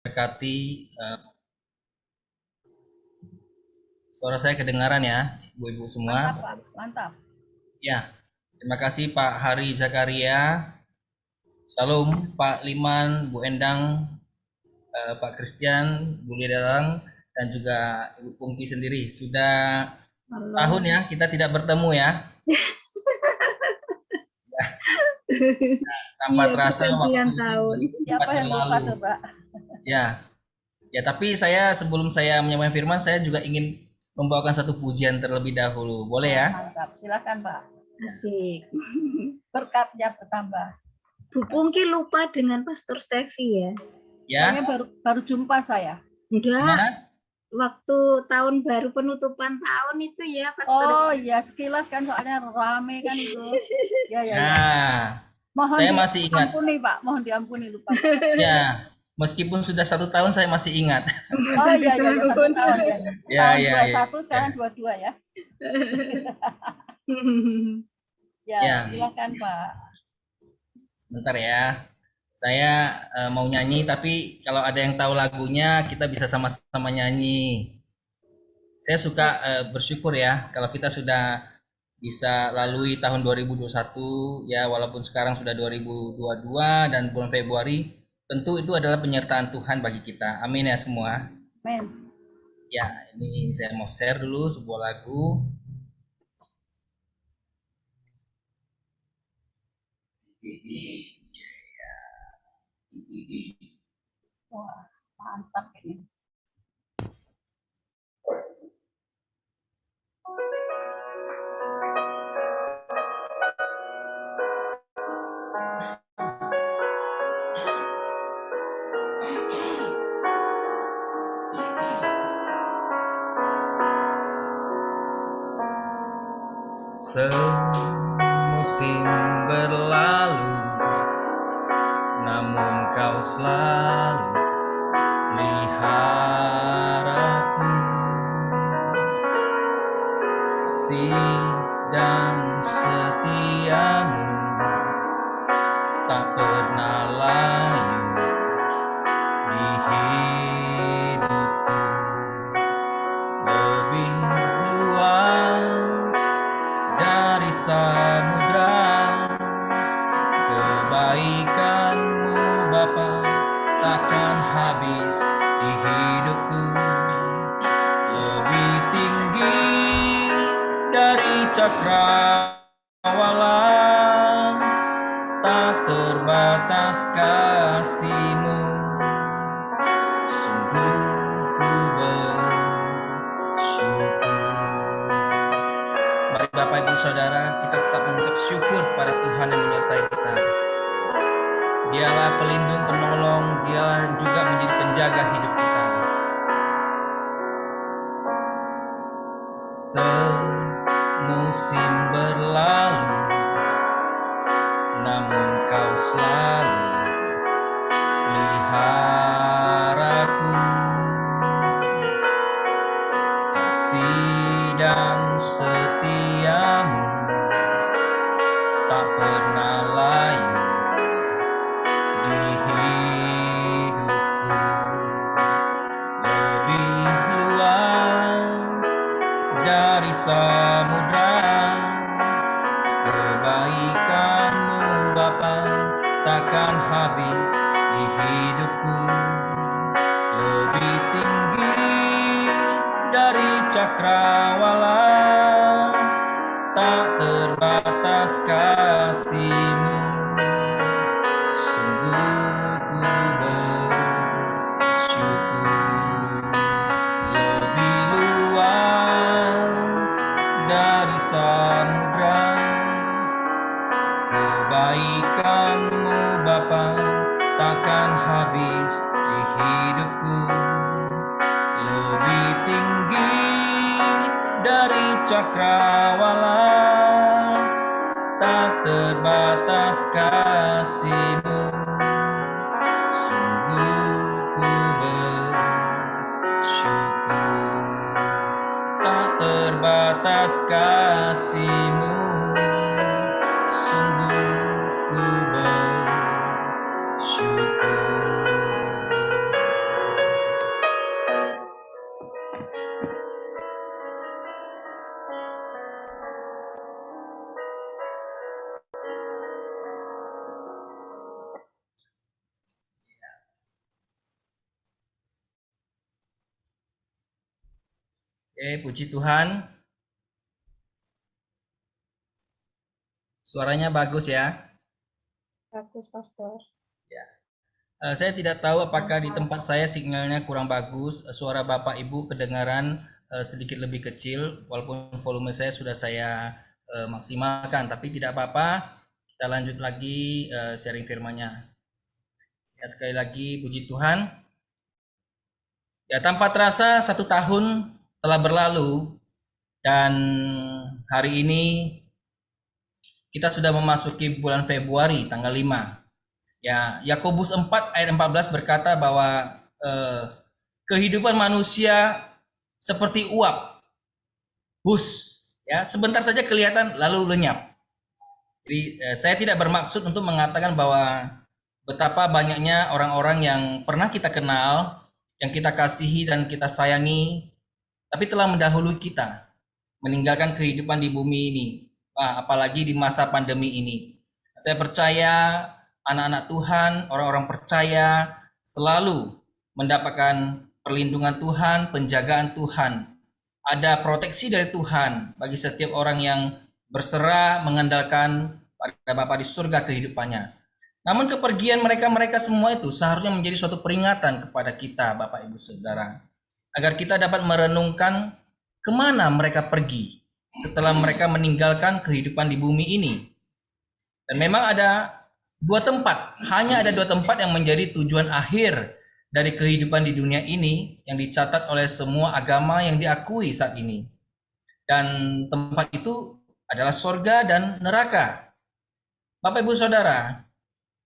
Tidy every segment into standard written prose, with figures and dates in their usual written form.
Berkati suara saya kedengaran ya, ibu-ibu Mantap, semua. Pak. Mantap. Ya, terima kasih Pak Hari Zakaria. Salam Pak Liman, Bu Endang, Pak Christian, Bu Lidalang, dan juga Ibu Pungki sendiri. Sudah setahun Halo. ya kita tidak bertemu ya. Tanpa Iya, terasa waktu pergantian itu tahun. cepat Siapa yang lupa berlalu. coba? Ya, ya tapi saya sebelum saya menyampaikan firman, saya juga ingin membawakan satu pujian terlebih dahulu. Boleh ya? Mantap. Silakan, Pak. Asik. Berkatnya bertambah. Bu Pungki lupa dengan Pastor Steffi ya? Kayaknya Ya, baru jumpa saya. Enggak, gimana? waktu tahun baru penutupan tahun itu ya, Pastor. Oh iya, sekilas kan soalnya rame kan itu. Ya, ya, ya. Nah, Mohon saya masih ingat. diampuni, Pak. Mohon diampuni lupa. Ya, meskipun sudah 1 tahun saya masih ingat. Oh iya, iya, ya, 1 tahun ya. Ya, Tahun ya, ya, 21 ya. sekarang 22 ya. Ya, Ya, silakan, Pak. sebentar ya. Saya mau nyanyi, tapi kalau ada yang tahu lagunya, kita bisa sama-sama nyanyi. Saya suka bersyukur ya, kalau kita sudah bisa lalui tahun 2021, ya walaupun sekarang sudah 2022 dan bulan Februari, tentu itu adalah penyertaan Tuhan bagi kita. Amin ya semua. Men. Ya, ini saya mau share dulu sebuah lagu. Wah, mantap ini. Semusim berlalu, namun kau selalu peliharaku. Kasih dan setiamu tak pernah layu di hidupku. Lebih luas dari samudra, kebaikanmu Bapa takkan habis di hidupku. Lebih tinggi dari cakrawala, tak terbatas kasih-Mu. Sungguh ku bersyukur. Mari Bapak Ibu Saudara, kita tetap mengucap syukur pada Tuhan yang menyertai kita. Dialah pelindung, penolong, Dialah juga menjadi penjaga hidup kita. Semusim berlalu, namun kau selalu peliharaku. Kasih dan setiamu tak pernah layu di hidupku. Lebih luas dari samudra, kebaikanmu Bapa takkan habis di hidupku. Lebih tinggi dari cakrawala, tak terbatas kasih-Mu. Sungguh ku bersyukur. Lebih luas dari samudra, kebaikan-Mu Bapa takkan habis di hidupku. Lebih tinggi dari cakrawala, tak terbatas kasih-Mu. Sungguh ku bersyukur. Tak terbatas kasih-Mu. Sungguh ku bersyukur. Puji Tuhan. Suaranya bagus ya. Bagus, Pastor. Saya tidak tahu apakah di tempat saya sinyalnya kurang bagus. Suara Bapak Ibu kedengaran sedikit lebih kecil, walaupun volume saya sudah saya maksimalkan, tapi tidak apa-apa. Kita lanjut lagi sharing firman-Nya. Ya, sekali lagi puji Tuhan. Ya, tanpa terasa 1 tahun telah berlalu dan hari ini kita sudah memasuki bulan Februari tanggal 5. Ya, Yakobus 4 ayat 14 berkata bahwa kehidupan manusia seperti uap, bus, ya, sebentar saja kelihatan lalu lenyap. Jadi saya tidak bermaksud untuk mengatakan bahwa betapa banyaknya orang-orang yang pernah kita kenal, yang kita kasihi dan kita sayangi, tapi telah mendahului kita, meninggalkan kehidupan di bumi ini, apalagi di masa pandemi ini. Saya percaya anak-anak Tuhan, orang-orang percaya selalu mendapatkan perlindungan Tuhan, penjagaan Tuhan. Ada proteksi dari Tuhan bagi setiap orang yang berserah mengandalkan pada Bapa di surga kehidupannya. Namun kepergian mereka semua itu seharusnya menjadi suatu peringatan kepada kita, Bapak Ibu Saudara, agar kita dapat merenungkan kemana mereka pergi setelah mereka meninggalkan kehidupan di bumi ini. Dan memang ada hanya ada dua tempat yang menjadi tujuan akhir dari kehidupan di dunia ini yang dicatat oleh semua agama yang diakui saat ini. Dan tempat itu adalah sorga dan neraka. Bapak Ibu Saudara,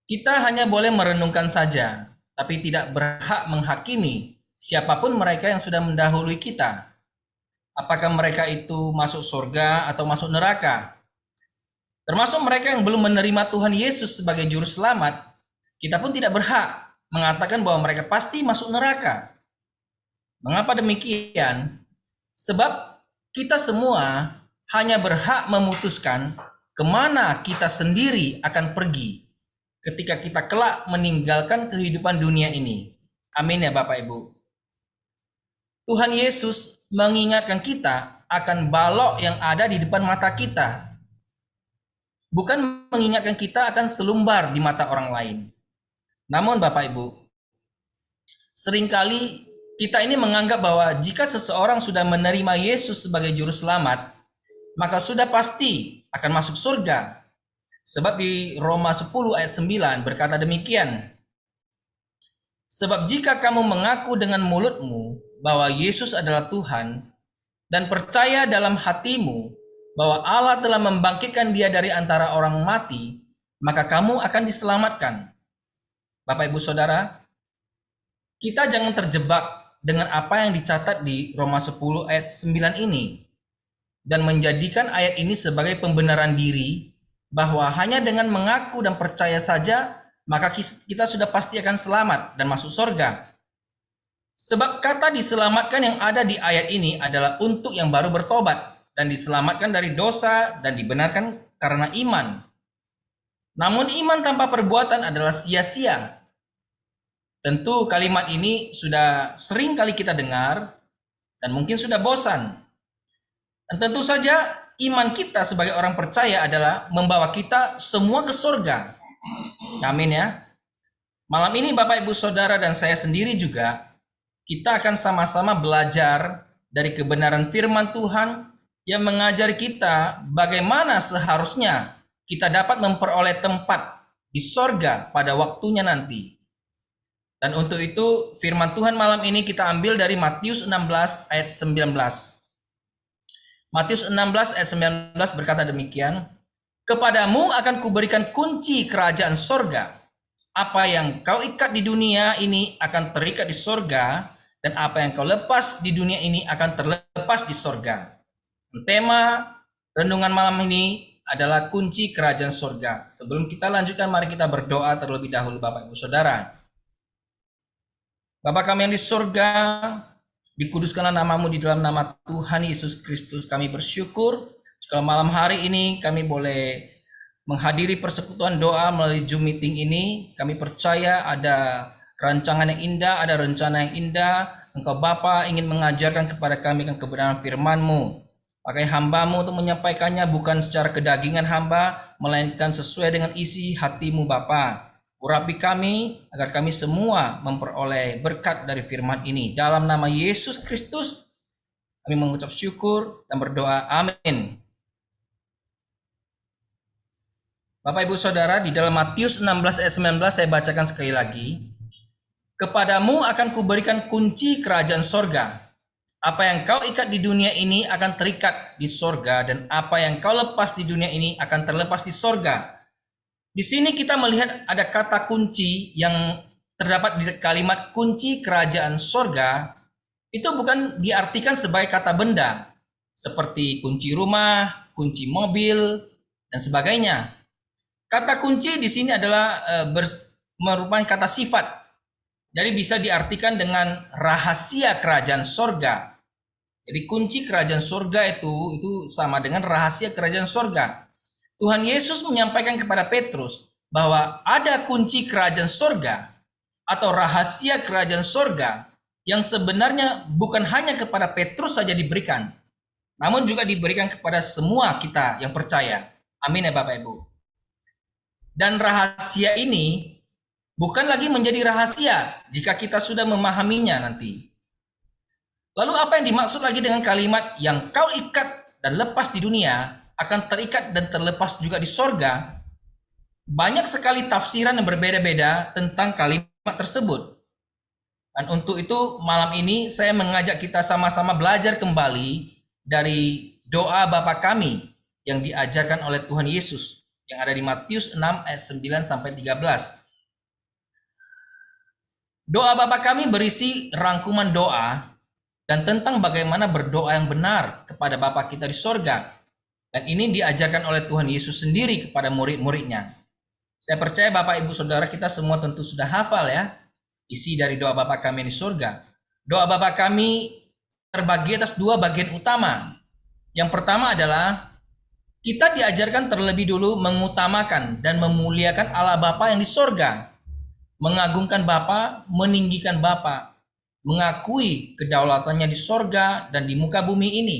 kita hanya boleh merenungkan saja, tapi tidak berhak menghakimi siapapun mereka yang sudah mendahului kita. Apakah mereka itu masuk sorga atau masuk neraka? Termasuk mereka yang belum menerima Tuhan Yesus sebagai juru selamat, kita pun tidak berhak mengatakan bahwa mereka pasti masuk neraka. Mengapa demikian? Sebab kita semua hanya berhak memutuskan kemana kita sendiri akan pergi ketika kita kelak meninggalkan kehidupan dunia ini. Amin ya Bapak Ibu. Tuhan Yesus mengingatkan kita akan balok yang ada di depan mata kita. Bukan mengingatkan kita akan selumbar di mata orang lain. Namun Bapak Ibu, seringkali kita ini menganggap bahwa jika seseorang sudah menerima Yesus sebagai juru selamat, maka sudah pasti akan masuk surga. Sebab di Roma 10 ayat 9 berkata demikian. Sebab jika kamu mengaku dengan mulutmu bahwa Yesus adalah Tuhan dan percaya dalam hatimu bahwa Allah telah membangkitkan dia dari antara orang mati, maka kamu akan diselamatkan. Bapak Ibu Saudara, kita jangan terjebak dengan apa yang dicatat di Roma 10 ayat 9 ini dan menjadikan ayat ini sebagai pembenaran diri bahwa hanya dengan mengaku dan percaya saja maka kita sudah pasti akan selamat dan masuk surga. Sebab kata diselamatkan yang ada di ayat ini adalah untuk yang baru bertobat dan diselamatkan dari dosa dan dibenarkan karena iman. Namun iman tanpa perbuatan adalah sia-sia. Tentu kalimat ini sudah sering kali kita dengar dan mungkin sudah bosan. Dan tentu saja iman kita sebagai orang percaya adalah membawa kita semua ke surga. Amin ya. Malam ini Bapak Ibu Saudara dan saya sendiri juga, kita akan sama-sama belajar dari kebenaran firman Tuhan yang mengajari kita bagaimana seharusnya kita dapat memperoleh tempat di surga pada waktunya nanti. Dan untuk itu firman Tuhan malam ini kita ambil dari Matius 16 ayat 19. Matius 16 ayat 19 berkata demikian, kepadamu akan kuberikan kunci kerajaan sorga. Apa yang kau ikat di dunia ini akan terikat di sorga, dan apa yang kau lepas di dunia ini akan terlepas di sorga. Tema renungan malam ini adalah kunci kerajaan sorga. Sebelum kita lanjutkan, mari kita berdoa terlebih dahulu Bapak Ibu Saudara. Bapa kami yang di sorga, dikuduskanlah namamu di dalam nama Tuhan Yesus Kristus. Kami bersyukur kalau malam hari ini kami boleh menghadiri persekutuan doa melalui Zoom meeting ini. Kami percaya ada rancangan yang indah, ada rencana yang indah Engkau Bapa ingin mengajarkan kepada kami kan kebenaran firman-Mu. Pakai hamba-Mu untuk menyampaikannya bukan secara kedagingan hamba, melainkan sesuai dengan isi hati-Mu Bapa. Urapi kami agar kami semua memperoleh berkat dari firman ini. Dalam nama Yesus Kristus kami mengucap syukur dan berdoa. Amin. Bapak Ibu Saudara, di dalam Matius 16 ayat 19 saya bacakan sekali lagi. Kepadamu akan kuberikan kunci kerajaan sorga. Apa yang kau ikat di dunia ini akan terikat di sorga, dan apa yang kau lepas di dunia ini akan terlepas di sorga. Di sini kita melihat ada kata kunci yang terdapat di kalimat kunci kerajaan sorga. Itu bukan diartikan sebagai kata benda, seperti kunci rumah, kunci mobil, dan sebagainya. Kata kunci di sini adalah merupakan kata sifat. Jadi bisa diartikan dengan rahasia kerajaan sorga. Jadi kunci kerajaan sorga itu sama dengan rahasia kerajaan sorga. Tuhan Yesus menyampaikan kepada Petrus bahwa ada kunci kerajaan sorga atau rahasia kerajaan sorga yang sebenarnya bukan hanya kepada Petrus saja diberikan, namun juga diberikan kepada semua kita yang percaya. Amin ya Bapak Ibu. Dan rahasia ini bukan lagi menjadi rahasia jika kita sudah memahaminya nanti. Lalu apa yang dimaksud lagi dengan kalimat yang kau ikat dan lepas di dunia akan terikat dan terlepas juga di sorga? Banyak sekali tafsiran yang berbeda-beda tentang kalimat tersebut. Dan untuk itu malam ini saya mengajak kita sama-sama belajar kembali dari doa Bapa kami yang diajarkan oleh Tuhan Yesus yang ada di Matius 6 ayat 9 sampai 13. Doa Bapa kami berisi rangkuman doa dan tentang bagaimana berdoa yang benar kepada Bapa kita di sorga. Dan ini diajarkan oleh Tuhan Yesus sendiri kepada murid-muridnya. Saya percaya Bapak Ibu Saudara kita semua tentu sudah hafal ya isi dari doa Bapa kami di sorga. Doa Bapa kami terbagi atas dua bagian utama. Yang pertama adalah kita diajarkan terlebih dulu mengutamakan dan memuliakan Allah Bapa yang di sorga. Mengagungkan Bapa, meninggikan Bapa, mengakui kedaulatannya di sorga dan di muka bumi ini.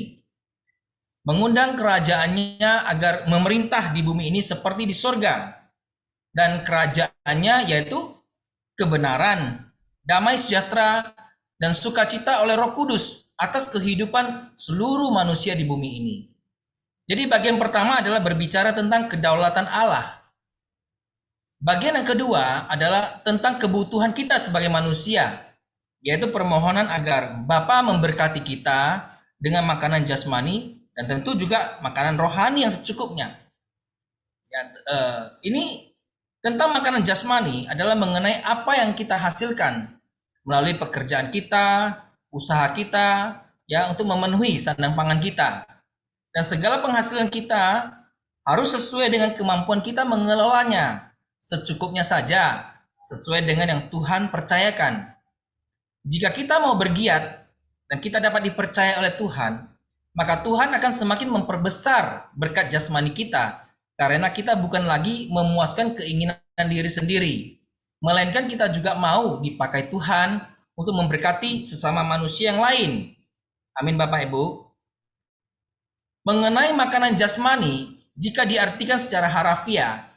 Mengundang kerajaannya agar memerintah di bumi ini seperti di sorga. Dan kerajaannya yaitu kebenaran, damai sejahtera, dan sukacita oleh Roh Kudus atas kehidupan seluruh manusia di bumi ini. Jadi bagian pertama adalah berbicara tentang kedaulatan Allah. Bagian yang kedua adalah tentang kebutuhan kita sebagai manusia, yaitu permohonan agar Bapa memberkati kita dengan makanan jasmani dan tentu juga makanan rohani yang secukupnya. Ini tentang makanan jasmani adalah mengenai apa yang kita hasilkan melalui pekerjaan kita, usaha kita, ya untuk memenuhi sandang pangan kita. Dan segala penghasilan kita harus sesuai dengan kemampuan kita mengelolanya, secukupnya saja, sesuai dengan yang Tuhan percayakan. Jika kita mau bergiat dan kita dapat dipercaya oleh Tuhan, maka Tuhan akan semakin memperbesar berkat jasmani kita, karena kita bukan lagi memuaskan keinginan diri sendiri, melainkan kita juga mau dipakai Tuhan untuk memberkati sesama manusia yang lain. Amin Bapak Ibu. Mengenai makanan jasmani, jika diartikan secara harafiah,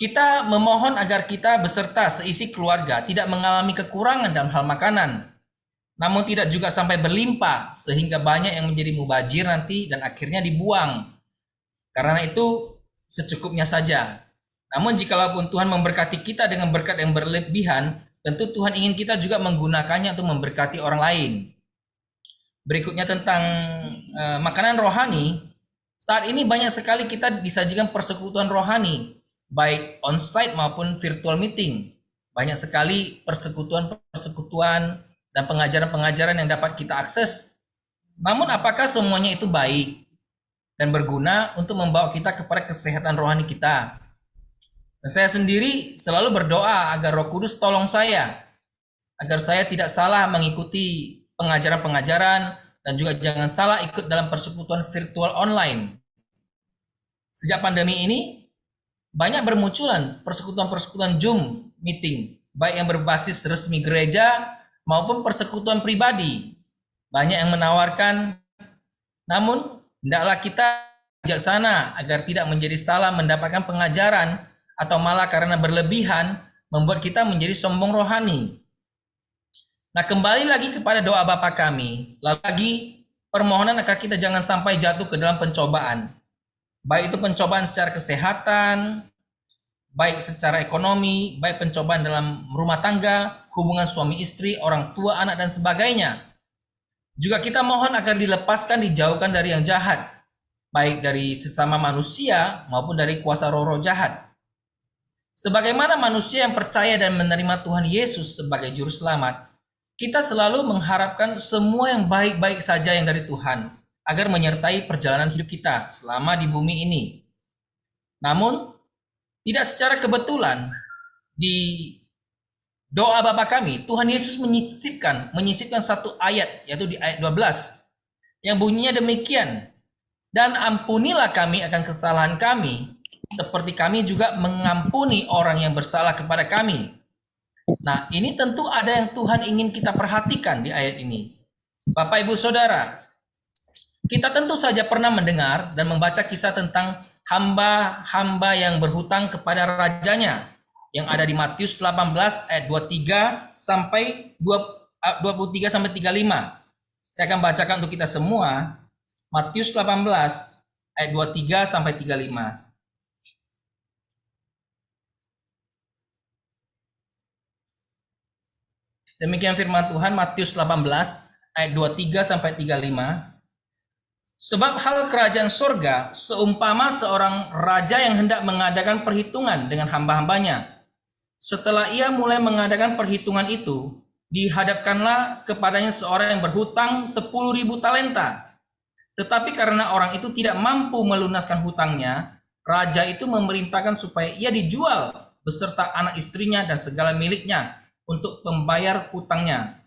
kita memohon agar kita beserta seisi keluarga tidak mengalami kekurangan dalam hal makanan, namun tidak juga sampai berlimpah sehingga banyak yang menjadi mubazir nanti dan akhirnya dibuang. Karena itu secukupnya saja. Namun jikalaupun Tuhan memberkati kita dengan berkat yang berlebihan, tentu Tuhan ingin kita juga menggunakannya untuk memberkati orang lain. Berikutnya tentang makanan rohani. Saat ini banyak sekali kita disajikan persekutuan rohani, baik on-site maupun virtual meeting. Banyak sekali persekutuan-persekutuan dan pengajaran-pengajaran yang dapat kita akses. Namun apakah semuanya itu baik dan berguna untuk membawa kita kepada kesehatan rohani kita? Dan saya sendiri selalu berdoa agar Roh Kudus tolong saya, agar saya tidak salah mengikuti pengajaran-pengajaran dan juga jangan salah ikut dalam persekutuan virtual online. Sejak pandemi ini, banyak bermunculan persekutuan-persekutuan Zoom meeting, baik yang berbasis resmi gereja maupun persekutuan pribadi. Banyak yang menawarkan, namun hendaklah kita bijaksana agar tidak menjadi salah mendapatkan pengajaran atau malah karena berlebihan membuat kita menjadi sombong rohani. Nah, kembali lagi kepada doa Bapa kami, lalu lagi permohonan agar kita jangan sampai jatuh ke dalam pencobaan. Baik itu pencobaan secara kesehatan, baik secara ekonomi, baik pencobaan dalam rumah tangga, hubungan suami istri, orang tua, anak, dan sebagainya. Juga kita mohon agar dilepaskan, dijauhkan dari yang jahat, baik dari sesama manusia maupun dari kuasa roh-roh jahat. Sebagaimana manusia yang percaya dan menerima Tuhan Yesus sebagai juru selamat, kita selalu mengharapkan semua yang baik-baik saja yang dari Tuhan, agar menyertai perjalanan hidup kita selama di bumi ini. Namun, tidak secara kebetulan, di doa Bapa kami, Tuhan Yesus menyisipkan satu ayat, yaitu di ayat 12, yang bunyinya demikian, dan ampunilah kami akan kesalahan kami, seperti kami juga mengampuni orang yang bersalah kepada kami. Nah, ini tentu ada yang Tuhan ingin kita perhatikan di ayat ini. Bapak, Ibu, Saudara, kita tentu saja pernah mendengar dan membaca kisah tentang hamba-hamba yang berhutang kepada rajanya, yang ada di Matius 18 ayat 23 sampai 23 sampai 35. Saya akan bacakan untuk kita semua. Matius 18 ayat 23 sampai 35. Demikian firman Tuhan, Matius 18 ayat 23 sampai 35. Sebab hal kerajaan surga seumpama seorang raja yang hendak mengadakan perhitungan dengan hamba-hambanya. Setelah ia mulai mengadakan perhitungan itu, dihadapkanlah kepadanya seorang yang berhutang 10.000 talenta. Tetapi karena orang itu tidak mampu melunaskan hutangnya, raja itu memerintahkan supaya ia dijual beserta anak istrinya dan segala miliknya untuk membayar hutangnya.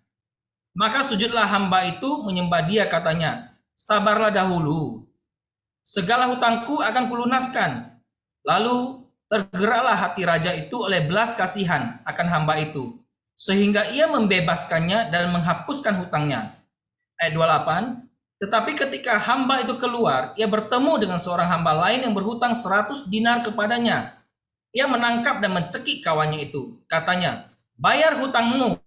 Maka sujudlah hamba itu menyembah dia, katanya, sabarlah dahulu, segala hutangku akan kulunaskan. Lalu tergeraklah hati raja itu oleh belas kasihan akan hamba itu, sehingga ia membebaskannya dan menghapuskan hutangnya. Ayat 28, tetapi ketika hamba itu keluar, ia bertemu dengan seorang hamba lain yang berhutang 100 dinar kepadanya. Ia menangkap dan mencekik kawannya itu, katanya, bayar hutangmu.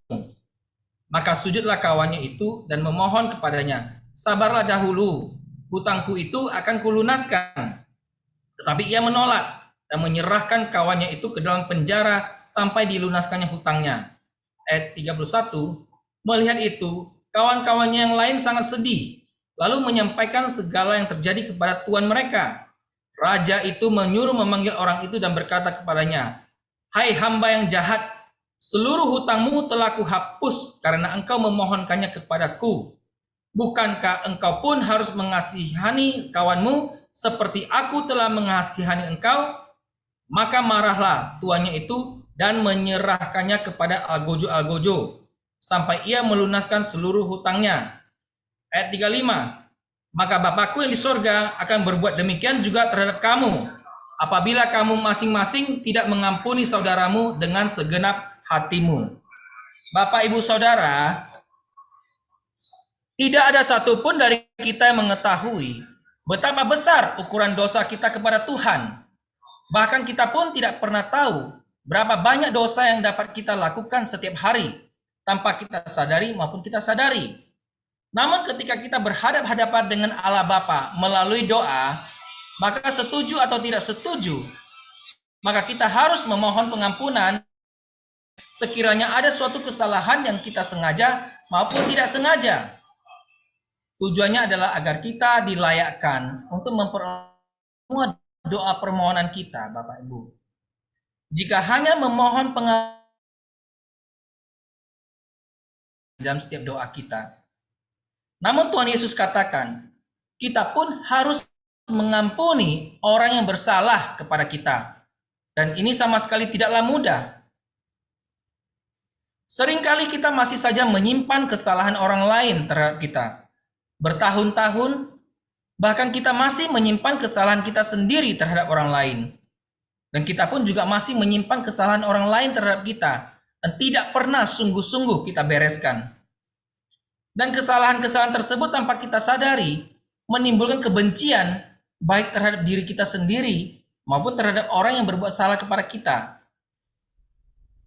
Maka sujudlah kawannya itu dan memohon kepadanya, sabarlah dahulu, hutangku itu akan kulunaskan. Tetapi ia menolak dan menyerahkan kawannya itu ke dalam penjara sampai dilunaskannya hutangnya. Ayat 31, melihat itu, kawan-kawannya yang lain sangat sedih, lalu menyampaikan segala yang terjadi kepada tuan mereka. Raja itu menyuruh memanggil orang itu dan berkata kepadanya, hai hamba yang jahat, seluruh hutangmu telah kuhapus karena engkau memohonkannya kepadaku. Bukankah engkau pun harus mengasihani kawanmu seperti aku telah mengasihani engkau? Maka marahlah tuannya itu dan menyerahkannya kepada algojo-algojo sampai ia melunaskan seluruh hutangnya. Ayat 35, maka Bapakku yang di sorga akan berbuat demikian juga terhadap kamu, apabila kamu masing-masing tidak mengampuni saudaramu dengan segenap hatimu. Bapak, Ibu, Saudara, tidak ada satupun dari kita yang mengetahui betapa besar ukuran dosa kita kepada Tuhan. Bahkan kita pun tidak pernah tahu berapa banyak dosa yang dapat kita lakukan setiap hari tanpa kita sadari maupun kita sadari. Namun ketika kita berhadap-hadapan dengan Allah Bapa melalui doa, maka setuju atau tidak setuju, maka kita harus memohon pengampunan sekiranya ada suatu kesalahan yang kita sengaja maupun tidak sengaja. Tujuannya adalah agar kita dilayakkan untuk memperoleh doa permohonan kita, Bapak Ibu. Jika hanya memohon pengampunan dalam setiap doa kita. Namun Tuhan Yesus katakan, kita pun harus mengampuni orang yang bersalah kepada kita. Dan ini sama sekali tidaklah mudah. Seringkali kita masih saja menyimpan kesalahan orang lain terhadap kita. Bertahun-tahun, bahkan kita masih menyimpan kesalahan kita sendiri terhadap orang lain. Dan kita pun juga masih menyimpan kesalahan orang lain terhadap kita. dan tidak pernah sungguh-sungguh kita bereskan. Dan kesalahan-kesalahan tersebut tanpa kita sadari menimbulkan kebencian baik terhadap diri kita sendiri maupun terhadap orang yang berbuat salah kepada kita.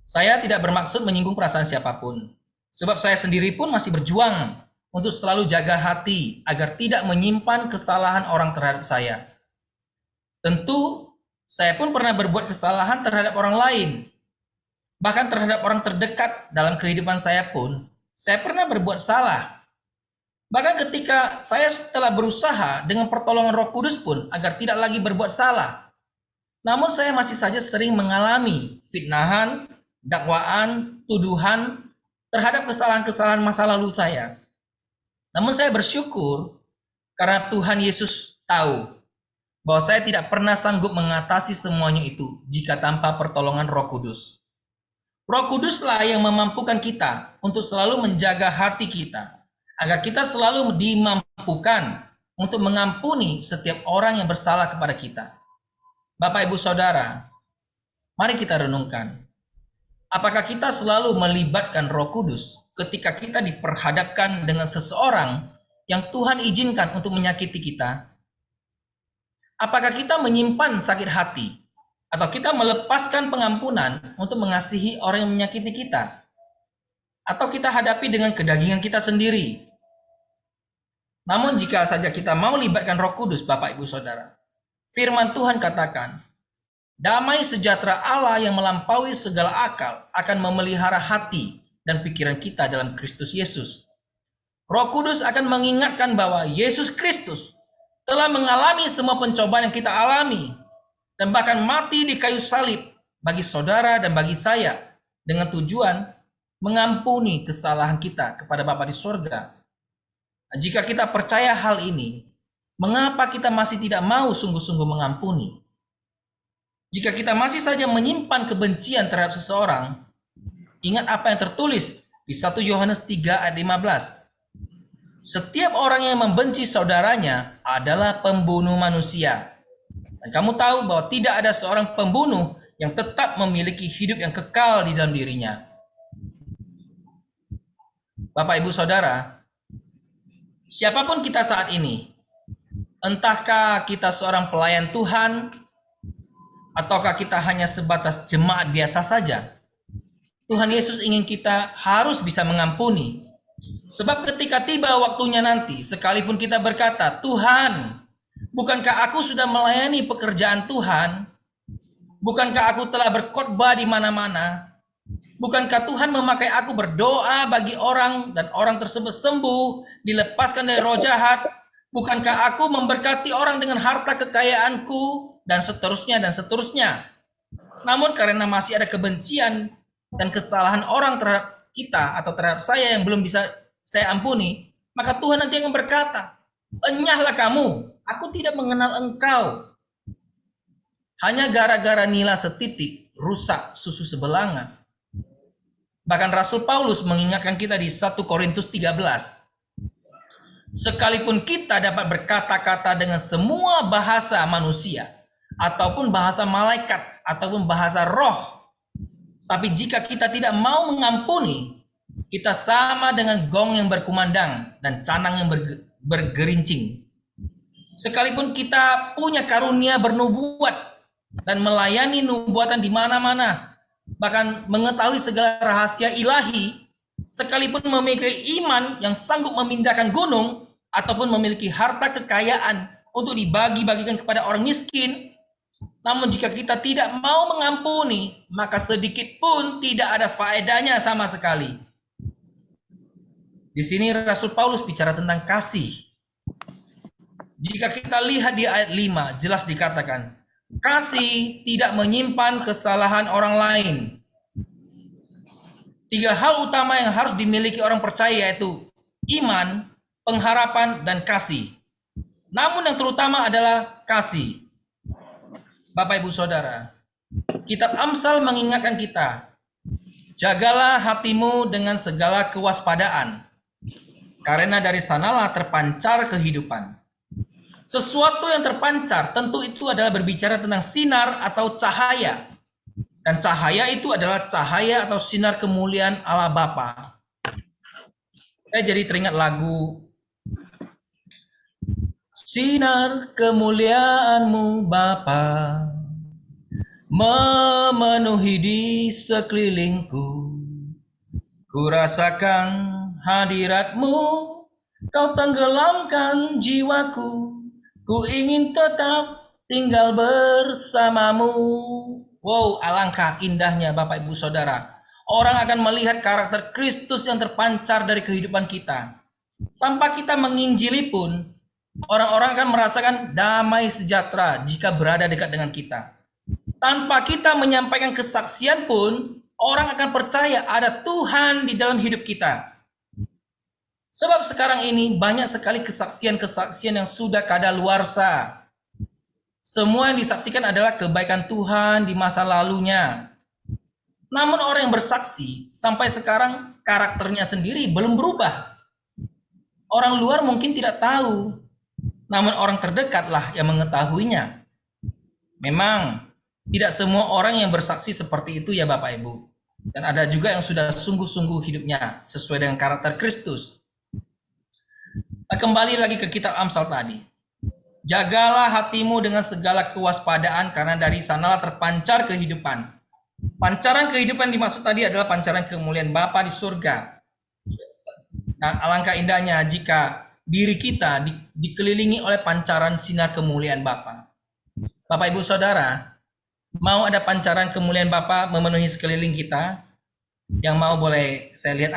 Saya tidak bermaksud menyinggung perasaan siapapun, sebab saya sendiri pun masih berjuang untuk selalu jaga hati agar tidak menyimpan kesalahan orang terhadap saya. Tentu, saya pun pernah berbuat kesalahan terhadap orang lain. Bahkan terhadap orang terdekat dalam kehidupan saya pun, saya pernah berbuat salah. Bahkan ketika saya telah berusaha dengan pertolongan Roh Kudus pun agar tidak lagi berbuat salah. Namun saya masih saja sering mengalami fitnahan, dakwaan, tuduhan terhadap kesalahan-kesalahan masa lalu saya. Namun saya bersyukur karena Tuhan Yesus tahu bahwa saya tidak pernah sanggup mengatasi semuanya itu jika tanpa pertolongan Roh Kudus. Roh Kuduslah yang memampukan kita untuk selalu menjaga hati kita, agar kita selalu dimampukan untuk mengampuni setiap orang yang bersalah kepada kita. Bapak, Ibu, Saudara, mari kita renungkan. Apakah kita selalu melibatkan Roh Kudus ketika kita diperhadapkan dengan seseorang yang Tuhan izinkan untuk menyakiti kita? Apakah kita menyimpan sakit hati atau kita melepaskan pengampunan untuk mengasihi orang yang menyakiti kita? Atau kita hadapi dengan kedagingan kita sendiri? Namun jika saja kita mau libatkan Roh Kudus, Bapak, Ibu, Saudara, firman Tuhan katakan, damai sejahtera Allah yang melampaui segala akal akan memelihara hati dan pikiran kita dalam Kristus Yesus. Roh Kudus akan mengingatkan bahwa Yesus Kristus telah mengalami semua pencobaan yang kita alami dan bahkan mati di kayu salib bagi saudara dan bagi saya dengan tujuan mengampuni kesalahan kita kepada Bapa di sorga. Jika kita percaya hal ini, mengapa kita masih tidak mau sungguh-sungguh mengampuni? Jika kita masih saja menyimpan kebencian terhadap seseorang, ingat apa yang tertulis di 1 Yohanes 3 ayat 15. Setiap orang yang membenci saudaranya adalah pembunuh manusia. Dan kamu tahu bahwa tidak ada seorang pembunuh yang tetap memiliki hidup yang kekal di dalam dirinya. Bapak, Ibu, Saudara, siapapun kita saat ini, entahkah kita seorang pelayan Tuhan, ataukah kita hanya sebatas jemaat biasa saja, Tuhan Yesus ingin kita harus bisa mengampuni. Sebab ketika tiba waktunya nanti, sekalipun kita berkata, Tuhan, bukankah aku sudah melayani pekerjaan Tuhan? Bukankah aku telah berkhotbah di mana-mana? Bukankah Tuhan memakai aku berdoa bagi orang dan orang tersebut sembuh, dilepaskan dari roh jahat? Bukankah aku memberkati orang dengan harta kekayaanku? Dan seterusnya dan seterusnya. Namun karena masih ada kebencian dan kesalahan orang terhadap kita atau terhadap saya yang belum bisa saya ampuni, maka Tuhan nanti akan berkata, enyahlah kamu, aku tidak mengenal engkau. Hanya gara-gara nila setitik rusak susu sebelangan. Bahkan Rasul Paulus mengingatkan kita di 1 Korintus 13. Sekalipun kita dapat berkata-kata dengan semua bahasa manusia, ataupun bahasa malaikat, ataupun bahasa roh, tapi jika kita tidak mau mengampuni, kita sama dengan gong yang berkumandang dan canang yang bergerincing. Sekalipun kita punya karunia bernubuat dan melayani nubuatan di mana-mana, bahkan mengetahui segala rahasia ilahi, sekalipun memiliki iman yang sanggup memindahkan gunung, ataupun memiliki harta kekayaan untuk dibagi-bagikan kepada orang miskin, namun jika kita tidak mau mengampuni, maka sedikit pun tidak ada faedahnya sama sekali. Di sini Rasul Paulus bicara tentang kasih. Jika kita lihat di ayat 5, jelas dikatakan, kasih tidak menyimpan kesalahan orang lain. 3 hal utama yang harus dimiliki orang percaya yaitu iman, pengharapan, dan kasih. Namun yang terutama adalah kasih. Bapak, Ibu, Saudara, kitab Amsal mengingatkan kita, jagalah hatimu dengan segala kewaspadaan, karena dari sanalah terpancar kehidupan. Sesuatu yang terpancar tentu itu adalah berbicara tentang sinar atau cahaya. Dan cahaya itu adalah cahaya atau sinar kemuliaan Allah Bapa. Saya jadi teringat lagu Sinar kemuliaan-Mu Bapa memenuhi di sekelilingku. Ku rasakan hadirat-Mu, Kau tenggelamkan jiwaku. Ku ingin tetap tinggal bersama-Mu. Wow, alangkah indahnya Bapak Ibu Saudara. Orang akan melihat karakter Kristus yang terpancar dari kehidupan kita. Tanpa kita menginjili pun, orang-orang akan merasakan damai sejahtera jika berada dekat dengan kita. Tanpa kita menyampaikan kesaksian pun, orang akan percaya ada Tuhan di dalam hidup kita. Sebab sekarang ini banyak sekali kesaksian-kesaksian yang sudah kadaluarsa. Semua yang disaksikan adalah kebaikan Tuhan di masa lalunya. Namun orang yang bersaksi sampai sekarang karakternya sendiri belum berubah. Orang luar mungkin tidak tahu, namun orang terdekatlah yang mengetahuinya. Memang tidak semua orang yang bersaksi seperti itu ya Bapak Ibu. Dan ada juga yang sudah sungguh-sungguh hidupnya sesuai dengan karakter Kristus. Nah, kembali lagi ke kitab Amsal tadi. Jagalah hatimu dengan segala kewaspadaan karena dari sanalah terpancar kehidupan. Pancaran kehidupan dimaksud tadi adalah pancaran kemuliaan Bapa di surga. Dan alangkah indahnya jika diri kita dikelilingi oleh pancaran sinar kemuliaan Bapa. Bapak Ibu Saudara, mau ada pancaran kemuliaan Bapa memenuhi sekeliling kita? Yang mau boleh saya lihat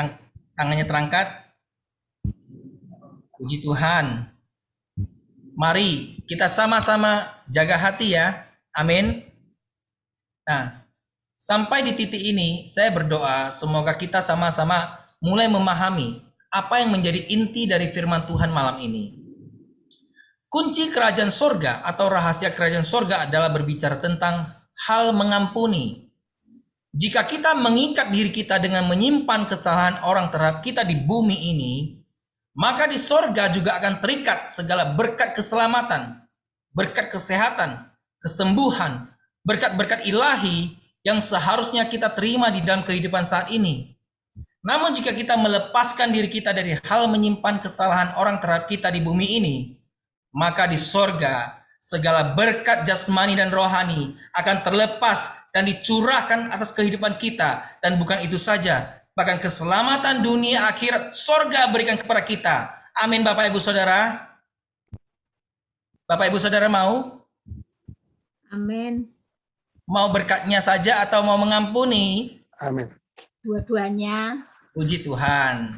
tangannya terangkat? Puji Tuhan. Mari kita sama-sama jaga hati ya. Amin. Nah, sampai di titik ini saya berdoa semoga kita sama-sama mulai memahami apa yang menjadi inti dari firman Tuhan malam ini. Kunci kerajaan sorga atau rahasia kerajaan sorga adalah berbicara tentang hal mengampuni. Jika kita mengikat diri kita dengan menyimpan kesalahan orang terhadap kita di bumi ini, maka di sorga juga akan terikat segala berkat keselamatan, berkat kesehatan, kesembuhan, berkat-berkat ilahi yang seharusnya kita terima di dalam kehidupan saat ini. Namun jika kita melepaskan diri kita dari hal menyimpan kesalahan orang terhadap kita di bumi ini, maka di sorga segala berkat jasmani dan rohani akan terlepas dan dicurahkan atas kehidupan kita. Dan bukan itu saja, bahkan keselamatan dunia akhirat sorga berikan kepada kita. Amin Bapak Ibu Saudara. Bapak Ibu Saudara mau? Amin. Mau berkatnya saja atau mau mengampuni? Amin. Dua-duanya. Puji Tuhan.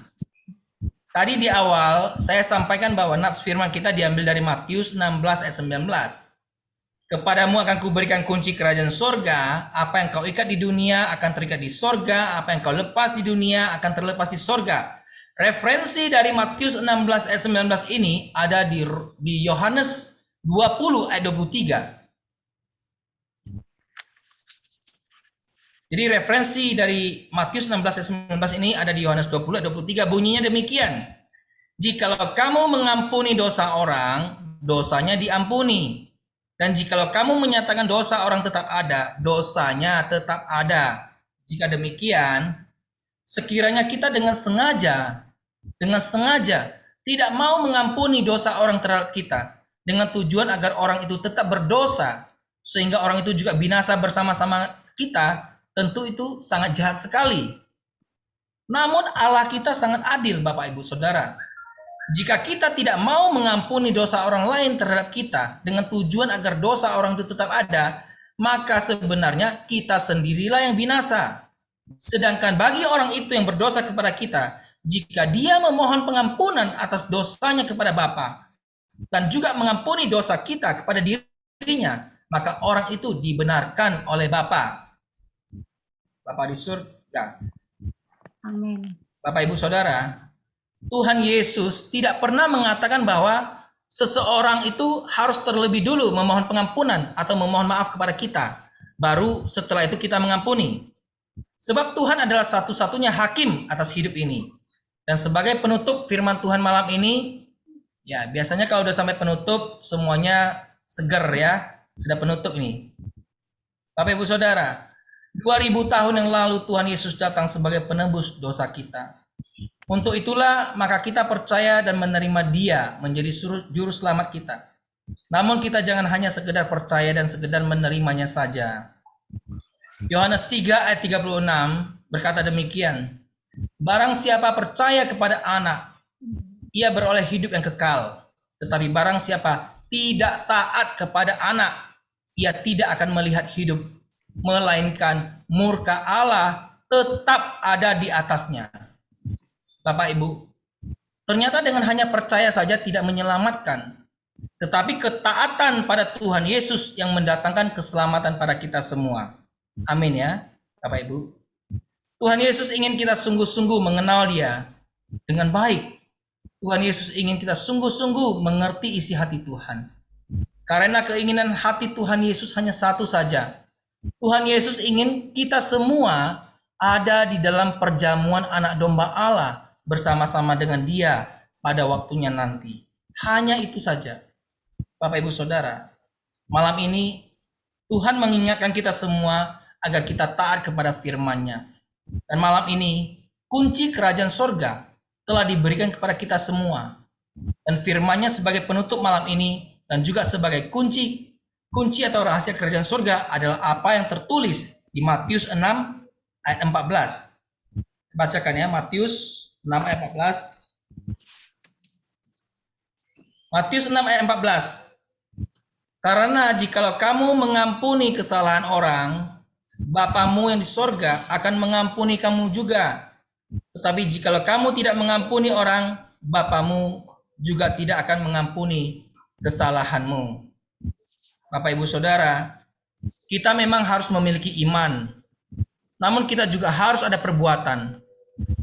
Tadi di awal saya sampaikan bahwa nats firman kita diambil dari Matius 16 ayat 19. Kepadamu akan kuberikan kunci kerajaan sorga, apa yang kau ikat di dunia akan terikat di sorga, apa yang kau lepas di dunia akan terlepas di sorga. Referensi dari Matius 16 ayat 19 ini ada di Yohanes 20 ayat 23. Jadi referensi dari Matius 16 ayat 19 ini ada di Yohanes 20 ayat 23, bunyinya demikian. Jikalau kamu mengampuni dosa orang, dosanya diampuni. Dan jikalau kamu menyatakan dosa orang tetap ada, dosanya tetap ada. Jika demikian, sekiranya kita dengan sengaja tidak mau mengampuni dosa orang terhadap kita, dengan tujuan agar orang itu tetap berdosa, sehingga orang itu juga binasa bersama-sama kita, tentu itu sangat jahat sekali. Namun Allah kita sangat adil Bapak Ibu Saudara. Jika kita tidak mau mengampuni dosa orang lain terhadap kita dengan tujuan agar dosa orang itu tetap ada, maka sebenarnya kita sendirilah yang binasa. Sedangkan bagi orang itu yang berdosa kepada kita, jika dia memohon pengampunan atas dosanya kepada Bapa dan juga mengampuni dosa kita kepada dirinya, maka orang itu dibenarkan oleh Bapa. Bapa di surga. Amin. Bapak Ibu Saudara, Tuhan Yesus tidak pernah mengatakan bahwa seseorang itu harus terlebih dulu memohon pengampunan atau memohon maaf kepada kita. Baru setelah itu kita mengampuni. Sebab Tuhan adalah satu-satunya hakim atas hidup ini. Dan sebagai penutup firman Tuhan malam ini, ya biasanya kalau udah sampai penutup semuanya seger ya. Sudah penutup ini. Bapak Ibu Saudara, 2000 tahun yang lalu Tuhan Yesus datang sebagai penebus dosa kita. Untuk itulah maka kita percaya dan menerima Dia menjadi juru selamat kita. Namun kita jangan hanya sekedar percaya dan sekedar menerimanya saja. Yohanes 3 ayat 36 berkata demikian. Barang siapa percaya kepada anak, ia beroleh hidup yang kekal. Tetapi barang siapa tidak taat kepada anak, ia tidak akan melihat hidup, melainkan murka Allah tetap ada di atasnya. Bapak Ibu, ternyata dengan hanya percaya saja tidak menyelamatkan. Tetapi ketaatan pada Tuhan Yesus yang mendatangkan keselamatan pada kita semua. Amin ya, Bapak Ibu. Tuhan Yesus ingin kita sungguh-sungguh mengenal Dia dengan baik. Tuhan Yesus ingin kita sungguh-sungguh mengerti isi hati Tuhan. Karena keinginan hati Tuhan Yesus hanya satu saja. Tuhan Yesus ingin kita semua ada di dalam perjamuan anak domba Allah bersama-sama dengan Dia pada waktunya nanti. Hanya itu saja. Bapak Ibu Saudara, malam ini Tuhan mengingatkan kita semua agar kita taat kepada firman-Nya. Dan malam ini kunci kerajaan sorga telah diberikan kepada kita semua. Dan firman-Nya sebagai penutup malam ini dan juga sebagai kunci atau rahasia kerajaan sorga adalah apa yang tertulis di Matius 6 ayat 14. Bacakan ya, Matius 6 ayat 14. Matius 6 ayat 14. Karena jikalau kamu mengampuni kesalahan orang, Bapamu yang di sorga akan mengampuni kamu juga. Tetapi jikalau kamu tidak mengampuni orang, Bapamu juga tidak akan mengampuni kesalahanmu. Bapak Ibu Saudara, kita memang harus memiliki iman. Namun kita juga harus ada perbuatan.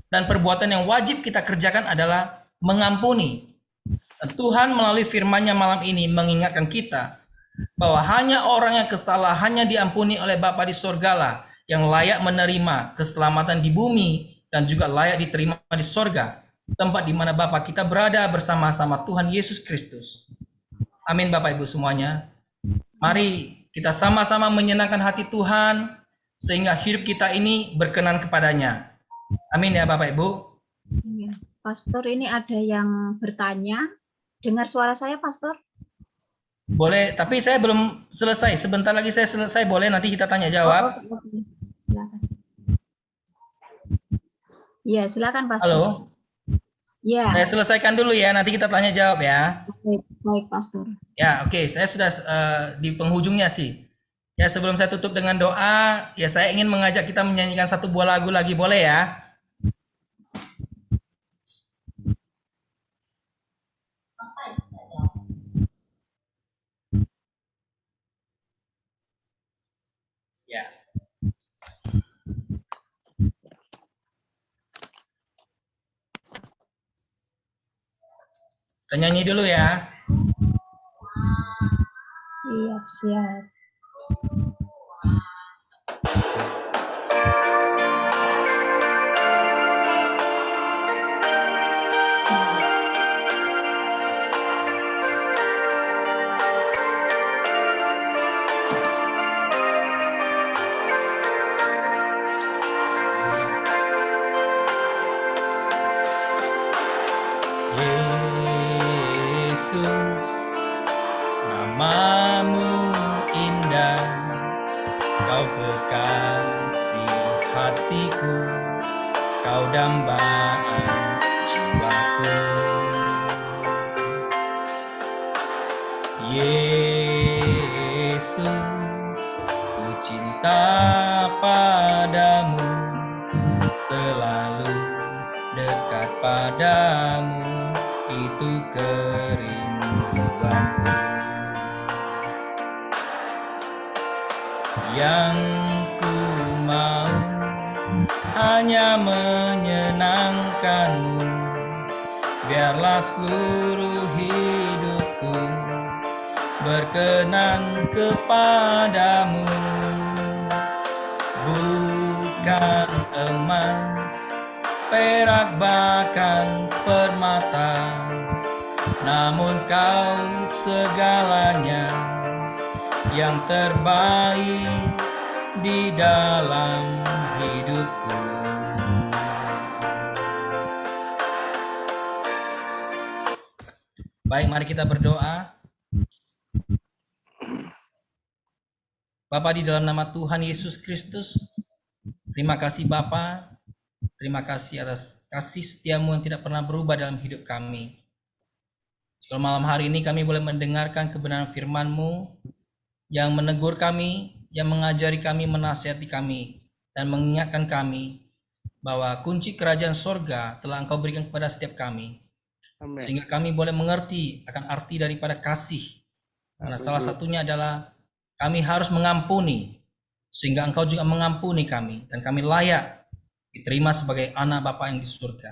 Dan perbuatan yang wajib kita kerjakan adalah mengampuni. Dan Tuhan melalui firman-Nya malam ini mengingatkan kita bahwa hanya orang yang kesalahannya diampuni oleh Bapa di sorgalah yang layak menerima keselamatan di bumi dan juga layak diterima di sorga, tempat di mana Bapa kita berada bersama-sama Tuhan Yesus Kristus. Amin Bapak Ibu semuanya. Mari kita sama-sama menyenangkan hati Tuhan sehingga hidup kita ini berkenan kepadanya. Amin ya Bapak Ibu. Pastor, ini ada yang bertanya. Dengar suara saya, Pastor? Boleh, tapi saya belum selesai. Sebentar lagi saya selesai, boleh nanti kita tanya jawab. Silakan. Ya, silakan Pastor. Halo. Ya. Saya selesaikan dulu ya, nanti kita tanya jawab ya. Baik Pastor. Ya, oke, saya sudah di penghujungnya sih. Ya, sebelum saya tutup dengan doa, ya saya ingin mengajak kita menyanyikan satu buah lagu lagi, boleh ya? Ya. Kita nyanyi dulu ya. Siap. Yesus, namamu indah, kau kekasih hatiku, kau dambaan jiwaku. Yesus, ku cinta padamu, selalu dekat padamu, itu kerinduanku. Yang ku mau hanya menyenangkanmu, biarlah seluruh hidupku berkenan kepadamu. Bukan emas, perak bahkan permata, namun kau segalanya yang terbaik di dalam hidupku. Baik, mari kita berdoa. Bapa, di dalam nama Tuhan Yesus Kristus, terima kasih Bapa, terima kasih atas kasih setiamu yang tidak pernah berubah dalam hidup kami. Kalau malam hari ini kami boleh mendengarkan kebenaran firman-Mu yang menegur kami, yang mengajari kami, menasihati kami, dan mengingatkan kami bahwa kunci kerajaan sorga telah Engkau berikan kepada setiap kami. Amin. Sehingga kami boleh mengerti akan arti daripada kasih. Karena salah satunya adalah kami harus mengampuni, sehingga Engkau juga mengampuni kami, dan kami layak diterima sebagai anak Bapa yang di surga.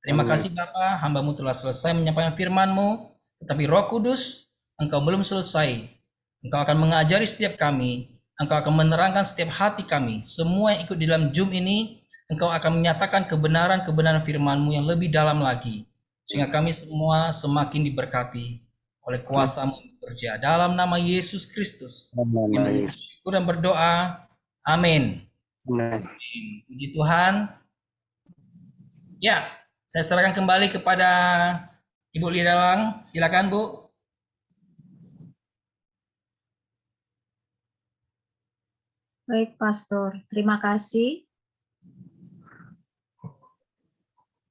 Terima kasih Bapa, hamba-Mu telah selesai menyampaikan firman-Mu, tetapi Roh Kudus, Engkau belum selesai. Engkau akan mengajari setiap kami, Engkau akan menerangkan setiap hati kami. Semua yang ikut di dalam Zoom ini, Engkau akan menyatakan kebenaran-kebenaran firman-Mu yang lebih dalam lagi, sehingga kami semua semakin diberkati oleh kuasa-Mu yang bekerja. Dalam nama Yesus Kristus, kami bersyukur dan berdoa. Amin. Amin. Puji Tuhan. Ya, saya serahkan kembali kepada Ibu Lidawang. Silakan Bu. Baik, Pastor. Terima kasih.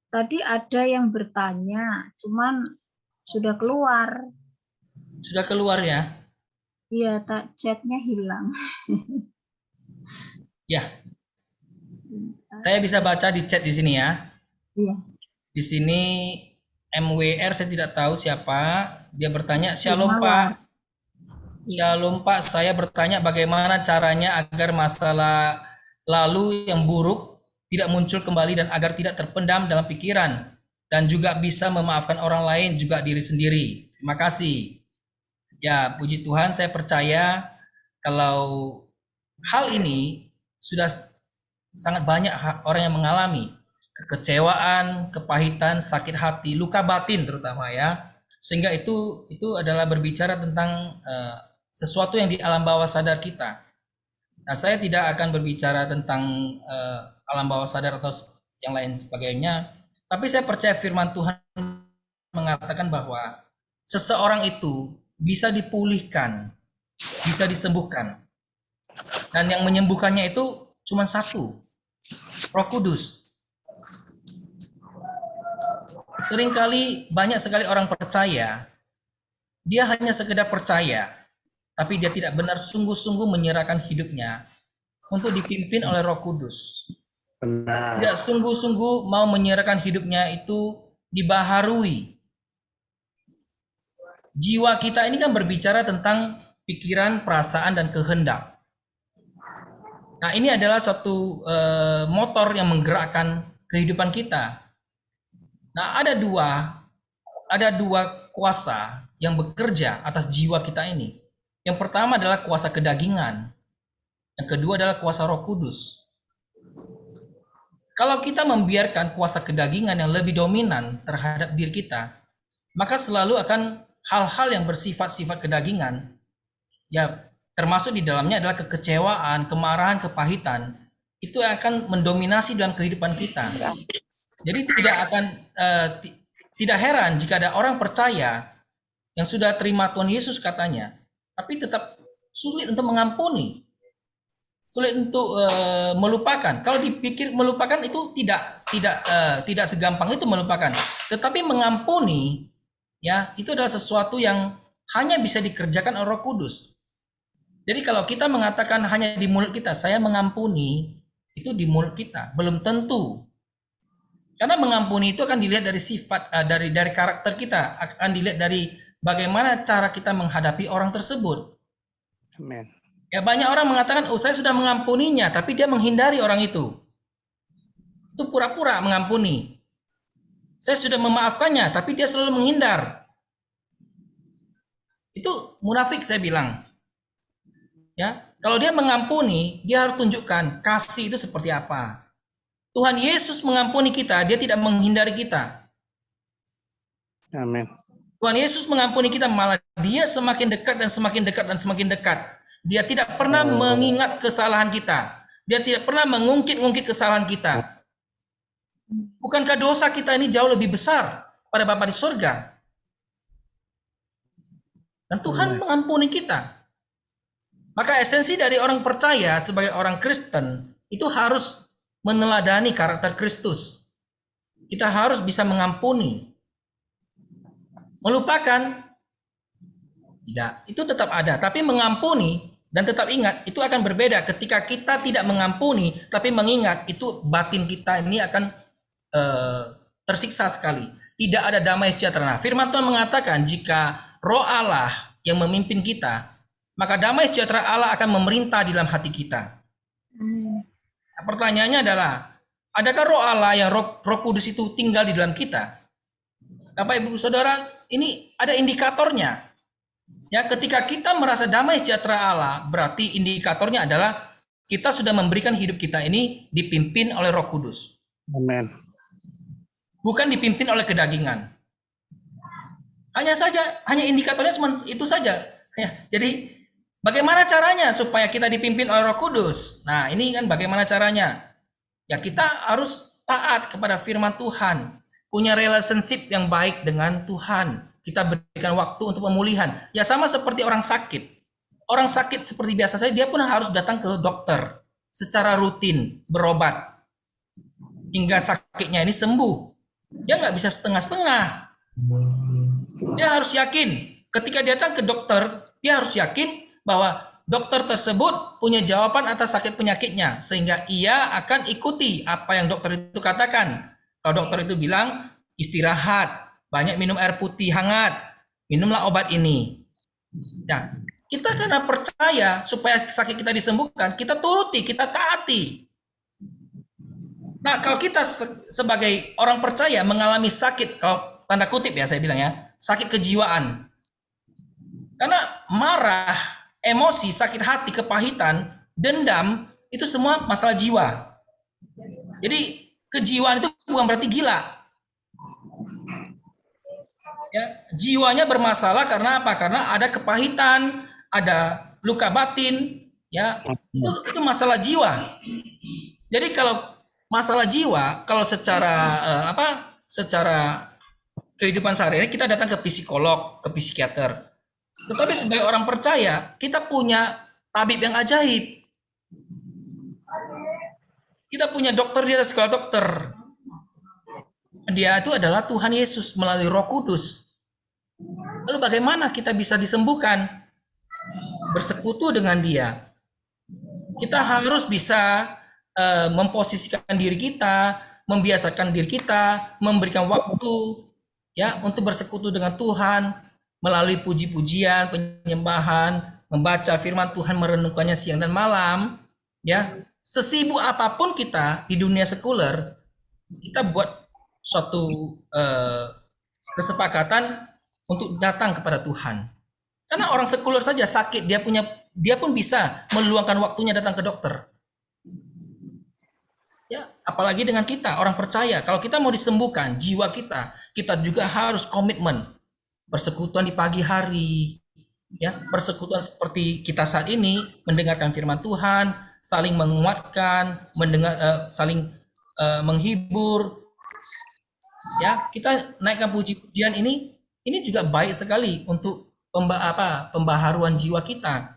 Tadi ada yang bertanya, cuman sudah keluar. Sudah keluar ya? Iya, chatnya hilang. Ya. Saya bisa baca di chat di sini ya. Iya. Di sini MWR, saya tidak tahu siapa. Dia bertanya, "Shalom Pak. Shalom Pak, saya bertanya bagaimana caranya agar masalah lalu yang buruk tidak muncul kembali dan agar tidak terpendam dalam pikiran dan juga bisa memaafkan orang lain juga diri sendiri. Terima kasih." Ya, puji Tuhan, saya percaya kalau hal ini sudah sangat banyak orang yang mengalami kekecewaan, kepahitan, sakit hati, luka batin terutama ya. Sehingga itu adalah berbicara tentang sesuatu yang di alam bawah sadar kita. Nah, saya tidak akan berbicara tentang alam bawah sadar atau yang lain sebagainya, tapi saya percaya firman Tuhan mengatakan bahwa seseorang itu bisa dipulihkan, bisa disembuhkan. Dan yang menyembuhkannya itu cuma satu, Roh Kudus. Seringkali banyak sekali orang percaya, dia hanya sekedar percaya, tapi dia tidak benar sungguh-sungguh menyerahkan hidupnya untuk dipimpin oleh Roh Kudus. Benar. Tidak sungguh-sungguh mau menyerahkan hidupnya itu dibaharui. Jiwa kita ini kan berbicara tentang pikiran, perasaan, dan kehendak. Nah, ini adalah suatu motor yang menggerakkan kehidupan kita. Nah, ada dua kuasa yang bekerja atas jiwa kita ini. Yang pertama adalah kuasa kedagingan. Yang kedua adalah kuasa Roh Kudus. Kalau kita membiarkan kuasa kedagingan yang lebih dominan terhadap diri kita, maka selalu akan hal-hal yang bersifat-sifat kedagingan, ya termasuk di dalamnya adalah kekecewaan, kemarahan, kepahitan, itu akan mendominasi dalam kehidupan kita. Jadi tidak heran jika ada orang percaya yang sudah terima Tuhan Yesus katanya, tapi tetap sulit untuk mengampuni, sulit untuk melupakan. Kalau dipikir melupakan itu tidak segampang itu melupakan, tetapi mengampuni, ya itu adalah sesuatu yang hanya bisa dikerjakan oleh Roh Kudus. Jadi kalau kita mengatakan hanya di mulut kita, saya mengampuni, itu di mulut kita, belum tentu. Karena mengampuni itu akan dilihat dari sifat, dari karakter kita, akan dilihat dari bagaimana cara kita menghadapi orang tersebut. Amin. Ya banyak orang mengatakan, oh saya sudah mengampuninya, tapi dia menghindari orang itu. Itu pura-pura mengampuni. Saya sudah memaafkannya, tapi dia selalu menghindar. Itu munafik saya bilang. Ya, kalau dia mengampuni, dia harus tunjukkan kasih itu seperti apa. Tuhan Yesus mengampuni kita, dia tidak menghindari kita. Amin. Tuhan Yesus mengampuni kita, malah dia semakin dekat dan semakin dekat dan semakin dekat. Dia tidak pernah mengingat kesalahan kita. Dia tidak pernah mengungkit-ungkit kesalahan kita. Bukankah dosa kita ini jauh lebih besar pada Bapa di surga? Dan Tuhan mengampuni kita. Maka esensi dari orang percaya sebagai orang Kristen itu harus meneladani karakter Kristus. Kita harus bisa mengampuni. Melupakan, tidak, itu tetap ada. Tapi mengampuni dan tetap ingat, itu akan berbeda ketika kita tidak mengampuni, tapi mengingat, itu batin kita ini akan tersiksa sekali. Tidak ada damai sejahtera. Nah, firman Tuhan mengatakan jika Roh Allah yang memimpin kita, maka damai sejahtera Allah akan memerintah di dalam hati kita. Nah, pertanyaannya adalah, adakah Roh Allah yang Roh Kudus itu tinggal di dalam kita? Bapak Ibu Saudara, ini ada indikatornya. Ya, ketika kita merasa damai sejahtera Allah, berarti indikatornya adalah kita sudah memberikan hidup kita ini dipimpin oleh Roh Kudus. Amin. Bukan dipimpin oleh kedagingan. Hanya indikatornya cuma itu saja. Ya, jadi bagaimana caranya supaya kita dipimpin oleh Roh Kudus? Nah, ini kan bagaimana caranya? Ya, kita harus taat kepada firman Tuhan, punya relationship yang baik dengan Tuhan. Kita berikan waktu untuk pemulihan. Ya, sama seperti orang sakit. Orang sakit seperti biasa saja, dia pun harus datang ke dokter secara rutin, berobat hingga sakitnya ini sembuh. Dia nggak bisa setengah-setengah. Dia harus yakin. Ketika dia datang ke dokter, dia harus yakin bahwa dokter tersebut punya jawaban atas sakit penyakitnya, sehingga ia akan ikuti apa yang dokter itu katakan. Kalau dokter itu bilang istirahat, banyak minum air putih hangat, minumlah obat ini. Nah, kita karena percaya supaya sakit kita disembuhkan, kita turuti, kita taati. Nah, kalau kita sebagai orang percaya mengalami sakit, kalau tanda kutip ya saya bilang ya, sakit kejiwaan. Karena marah, emosi, sakit hati, kepahitan, dendam, itu semua masalah jiwa. Jadi kejiwaan itu bukan berarti gila. Ya, jiwanya bermasalah karena apa? Karena ada kepahitan, ada luka batin, ya. Itu masalah jiwa. Jadi kalau masalah jiwa, kalau secara secara kehidupan sehari-hari kita datang ke psikolog, ke psikiater. Tetapi sebagai orang percaya, kita punya tabib yang ajaib. Kita punya dokter di atas segala dokter. Dia itu adalah Tuhan Yesus melalui Roh Kudus. Lalu bagaimana kita bisa disembuhkan? Bersekutu dengan Dia. Kita harus bisa memposisikan diri kita, membiasakan diri kita, memberikan waktu ya untuk bersekutu dengan Tuhan melalui puji-pujian, penyembahan, membaca firman Tuhan, merenungkannya siang dan malam, ya. Sesibuk apapun kita di dunia sekuler, kita buat suatu kesepakatan untuk datang kepada Tuhan. Karena orang sekuler saja sakit, dia pun bisa meluangkan waktunya datang ke dokter. Ya, apalagi dengan kita orang percaya, kalau kita mau disembuhkan jiwa kita juga harus komitmen persekutuan di pagi hari, ya, persekutuan seperti kita saat ini, mendengarkan firman Tuhan, saling menguatkan, saling menghibur. Ya, kita naikkan puji-pujian ini juga baik sekali untuk pembaharuan jiwa kita.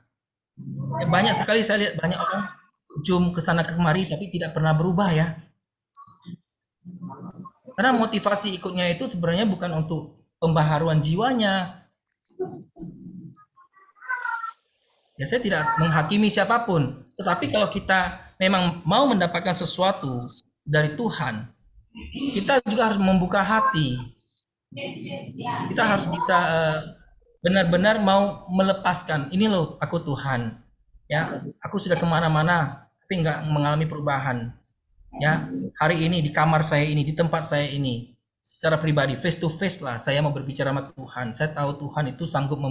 Ya, banyak sekali saya lihat banyak orang jum kesana kemari tapi tidak pernah berubah ya. Karena motivasi ikutnya itu sebenarnya bukan untuk pembaharuan jiwanya. Ya, saya tidak menghakimi siapapun, tetapi kalau kita memang mau mendapatkan sesuatu dari Tuhan, kita juga harus membuka hati. Kita harus bisa benar-benar mau melepaskan, ini loh aku Tuhan. Ya, aku sudah kemana-mana, tapi nggak mengalami perubahan. Ya, hari ini di kamar saya ini, di tempat saya ini, secara pribadi, face to face lah, saya mau berbicara sama Tuhan. Saya tahu Tuhan itu sanggup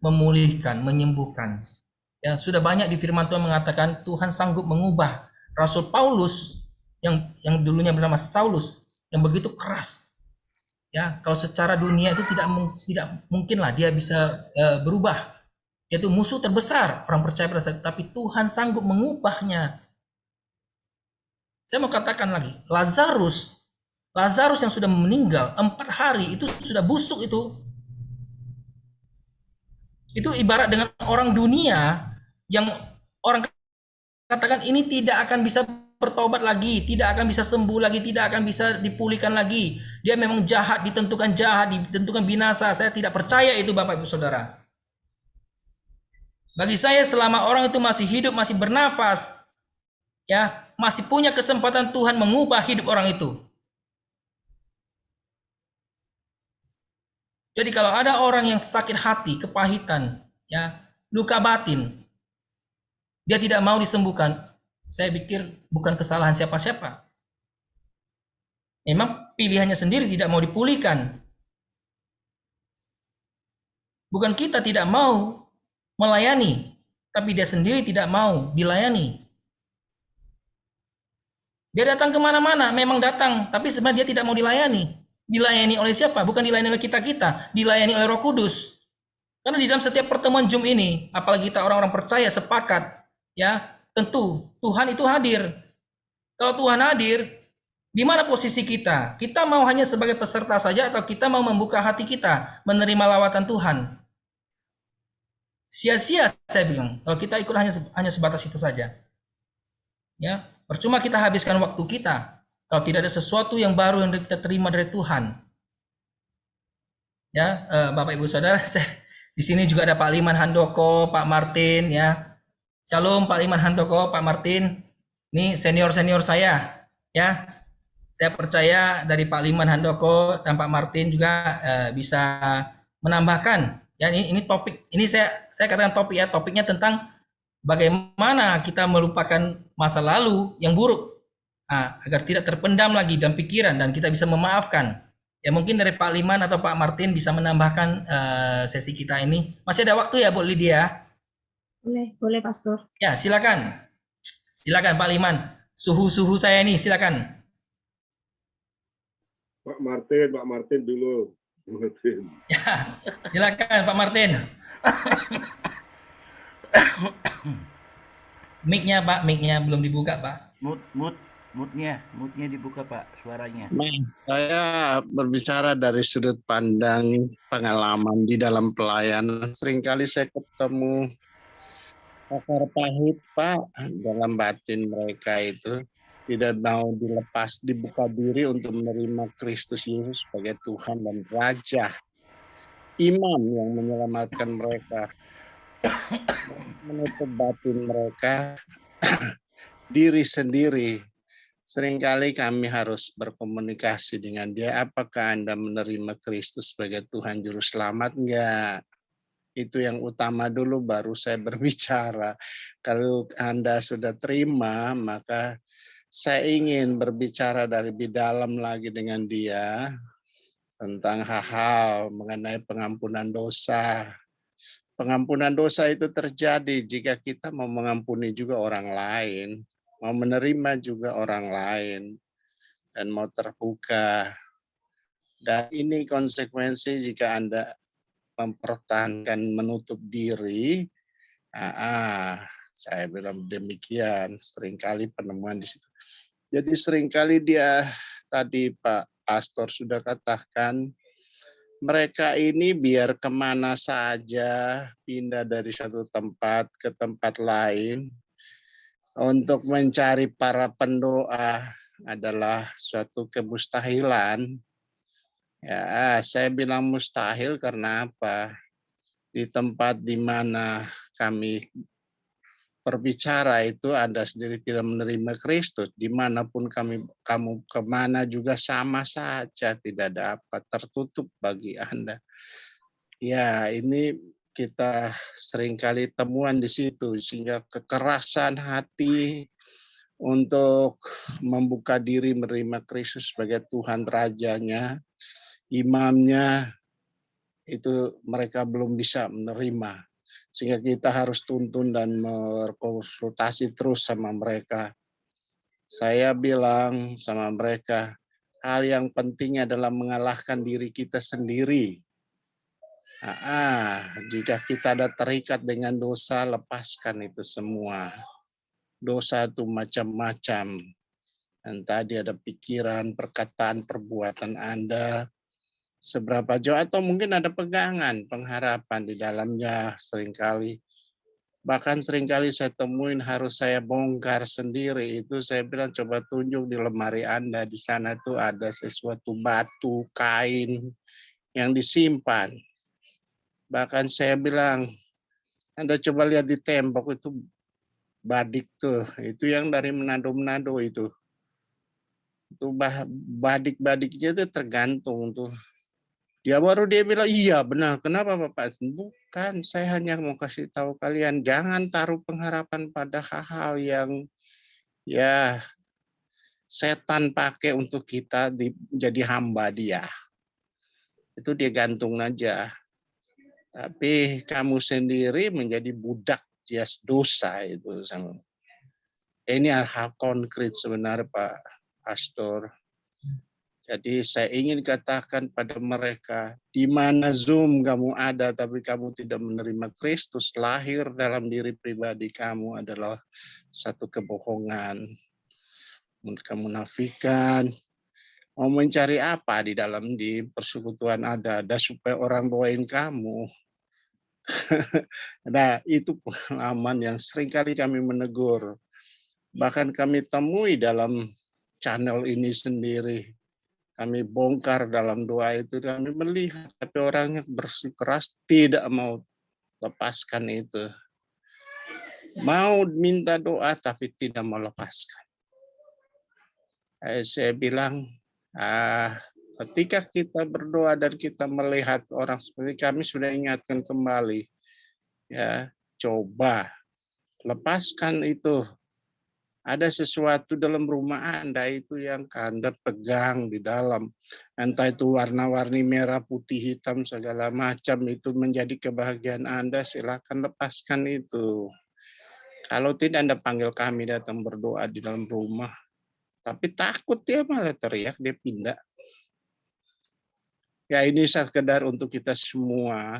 memulihkan, menyembuhkan. Ya, sudah banyak di firman Tuhan mengatakan Tuhan sanggup mengubah. Rasul Paulus yang dulunya bernama Saulus, yang begitu keras. Ya, kalau secara dunia itu tidak mungkin lah dia bisa berubah. Dia itu musuh terbesar orang percaya pada saat itu, tapi Tuhan sanggup mengubahnya. Saya mau katakan lagi, Lazarus yang sudah meninggal 4 hari itu sudah busuk itu. Itu ibarat dengan orang dunia yang orang katakan ini tidak akan bisa bertobat lagi, tidak akan bisa sembuh lagi, tidak akan bisa dipulihkan lagi. Dia memang jahat, ditentukan binasa. Saya tidak percaya itu Bapak Ibu Saudara. Bagi saya selama orang itu masih hidup, masih bernafas, ya, masih punya kesempatan Tuhan mengubah hidup orang itu. Jadi kalau ada orang yang sakit hati, kepahitan, ya, luka batin, dia tidak mau disembuhkan, saya pikir bukan kesalahan siapa-siapa. Memang pilihannya sendiri tidak mau dipulihkan. Bukan kita tidak mau melayani, tapi dia sendiri tidak mau dilayani. Dia datang kemana-mana, memang datang, tapi sebenarnya dia tidak mau dilayani. Dilayani oleh siapa? Bukan dilayani oleh kita-kita, dilayani oleh Roh Kudus. Karena di dalam setiap pertemuan Zoom ini, apalagi kita orang-orang percaya sepakat, ya, tentu Tuhan itu hadir. Kalau Tuhan hadir, di mana posisi kita? Kita mau hanya sebagai peserta saja atau kita mau membuka hati kita, menerima lawatan Tuhan? Sia-sia saya bilang, kalau kita ikut hanya sebatas itu saja. Ya, percuma kita habiskan waktu kita kalau tidak ada sesuatu yang baru yang kita terima dari Tuhan. Ya, Bapak Ibu Saudara, di sini juga ada Pak Liman Handoko, Pak Martin, ya. Shalom Pak Liman Handoko, Pak Martin. Ini senior-senior saya, ya. Saya percaya dari Pak Liman Handoko dan Pak Martin juga bisa menambahkan. Ya, ini topik, ini saya katakan topik ya, topiknya tentang bagaimana kita melupakan masa lalu yang buruk, agar tidak terpendam lagi dalam pikiran dan kita bisa memaafkan. Ya mungkin dari Pak Liman atau Pak Martin bisa menambahkan sesi kita ini. Masih ada waktu ya Bu Lydia? Boleh Pastor. Ya silakan, silakan Pak Liman. Suhu saya ini silakan. Pak Martin dulu. Martin. Ya silakan Pak Martin. Mic-nya Pak, mic-nya belum dibuka Pak. Mute-nya dibuka Pak, suaranya. Saya berbicara dari sudut pandang pengalaman di dalam pelayanan. Seringkali saya ketemu akar pahit Pak dalam batin mereka itu. Tidak mau dilepas, dibuka diri untuk menerima Kristus Yesus sebagai Tuhan dan Raja. Imam yang menyelamatkan mereka. Menutup batin mereka, diri sendiri. Seringkali kami harus berkomunikasi dengan dia, apakah Anda menerima Kristus sebagai Tuhan Juru Selamat? Enggak. Itu yang utama dulu, baru saya berbicara. Kalau Anda sudah terima, maka saya ingin berbicara dari lebih dalam lagi dengan dia tentang hal-hal mengenai pengampunan dosa. Pengampunan dosa itu terjadi jika kita mau mengampuni juga orang lain, mau menerima juga orang lain, dan mau terbuka. Dan ini konsekuensi jika Anda mempertahankan menutup diri. Saya bilang demikian, seringkali penemuan di situ. Jadi seringkali dia tadi Pak Pastor sudah katakan, mereka ini biar kemana saja pindah dari satu tempat ke tempat lain untuk mencari para pendoa adalah suatu kemustahilan. Ya, saya bilang mustahil karena apa? Di tempat di mana kami berbicara itu Anda sendiri tidak menerima Kristus, dimanapun kamu kemana juga sama saja, tidak ada apa, tertutup bagi Anda. Ya, ini kita seringkali temuan di situ, sehingga kekerasan hati untuk membuka diri menerima Kristus sebagai Tuhan Rajanya, imamnya, itu mereka belum bisa menerima. Sehingga kita harus tuntun dan berkonsultasi terus sama mereka. Saya bilang sama mereka, hal yang penting adalah mengalahkan diri kita sendiri. Jika kita ada terikat dengan dosa, lepaskan itu semua. Dosa itu macam-macam. Entah dia ada pikiran, perkataan, perbuatan Anda, seberapa jauh, atau mungkin ada pegangan, pengharapan di dalamnya seringkali. Bahkan seringkali saya temuin harus saya bongkar sendiri. Itu saya bilang coba tunjuk di lemari Anda. Di sana tuh ada sesuatu batu, kain yang disimpan. Bahkan saya bilang, Anda coba lihat di tembok itu badik tuh. Itu yang dari Manado-Manado itu. Itu badik-badiknya itu tergantung tuh. Dia bilang, iya benar. Kenapa Bapak? Bukan, saya hanya mau kasih tahu kalian, jangan taruh pengharapan pada hal-hal yang ya setan pakai untuk kita jadi hamba dia. Itu dia gantung aja. Tapi kamu sendiri menjadi budak jas dosa itu. Ini hal konkret sebenarnya Pak Pastor. Jadi saya ingin katakan pada mereka, di mana Zoom kamu ada tapi kamu tidak menerima Kristus, lahir dalam diri pribadi kamu adalah satu kebohongan. Kamu nafikan, mau mencari apa di dalam di persekutuan ada supaya orang doain kamu. Nah, itu pengalaman yang seringkali kami menegur. Bahkan kami temui dalam channel ini sendiri. Kami bongkar dalam doa itu, kami melihat, tapi orangnya bersikeras tidak mau lepaskan itu. Mau minta doa, tapi tidak mau lepaskan. Saya bilang, ketika kita berdoa dan kita melihat orang seperti kami sudah ingatkan kembali, ya coba lepaskan itu. Ada sesuatu dalam rumah Anda itu yang Anda pegang di dalam. Entah itu warna-warni merah, putih, hitam, segala macam itu menjadi kebahagiaan Anda, silakan lepaskan itu. Kalau tidak Anda panggil kami datang berdoa di dalam rumah. Tapi takut dia malah teriak, dia pindah. Ya ini sekedar untuk kita semua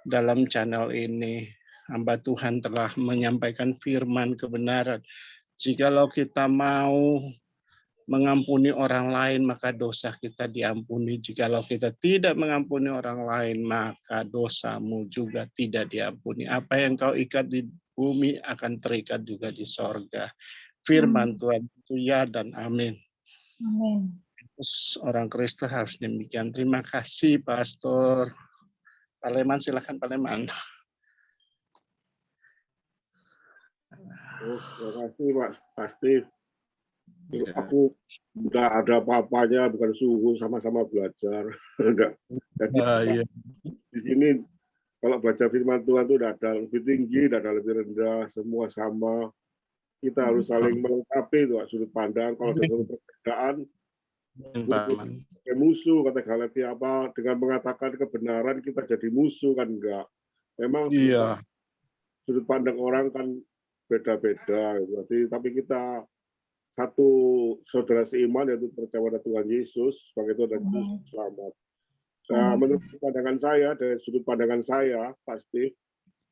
dalam channel ini. Hamba Tuhan telah menyampaikan firman kebenaran. Jikalau kita mau mengampuni orang lain, maka dosa kita diampuni. Jikalau kita tidak mengampuni orang lain, maka dosamu juga tidak diampuni. Apa yang kau ikat di bumi akan terikat juga di sorga. Firman Tuhan itu ya dan amin. Amin. Orang Kristen harus demikian. Terima kasih, Pastor. Pak Leman, silakan Pak Leman. Oh, terima kasih Pak Steve. Aku nggak ada apa-apanya, bukan suhu, sama-sama belajar. Enggak. Jadi Iya. di sini kalau baca firman Tuhan itu tidak ada lebih tinggi, tidak ada lebih rendah, semua sama. Kita harus saling melengkapi itu sudut pandang. Kalau ada satu perbedaan, musuh kata Galatia apa, dengan mengatakan kebenaran kita jadi musuh kan enggak. Memang sudut pandang orang kan beda-beda. Tapi kita satu saudara seiman yaitu percaya pada Tuhan Yesus sebagai Tuhan dan Juru Selamat. Nah, menurut pandangan saya, dari sudut pandangan saya, pasti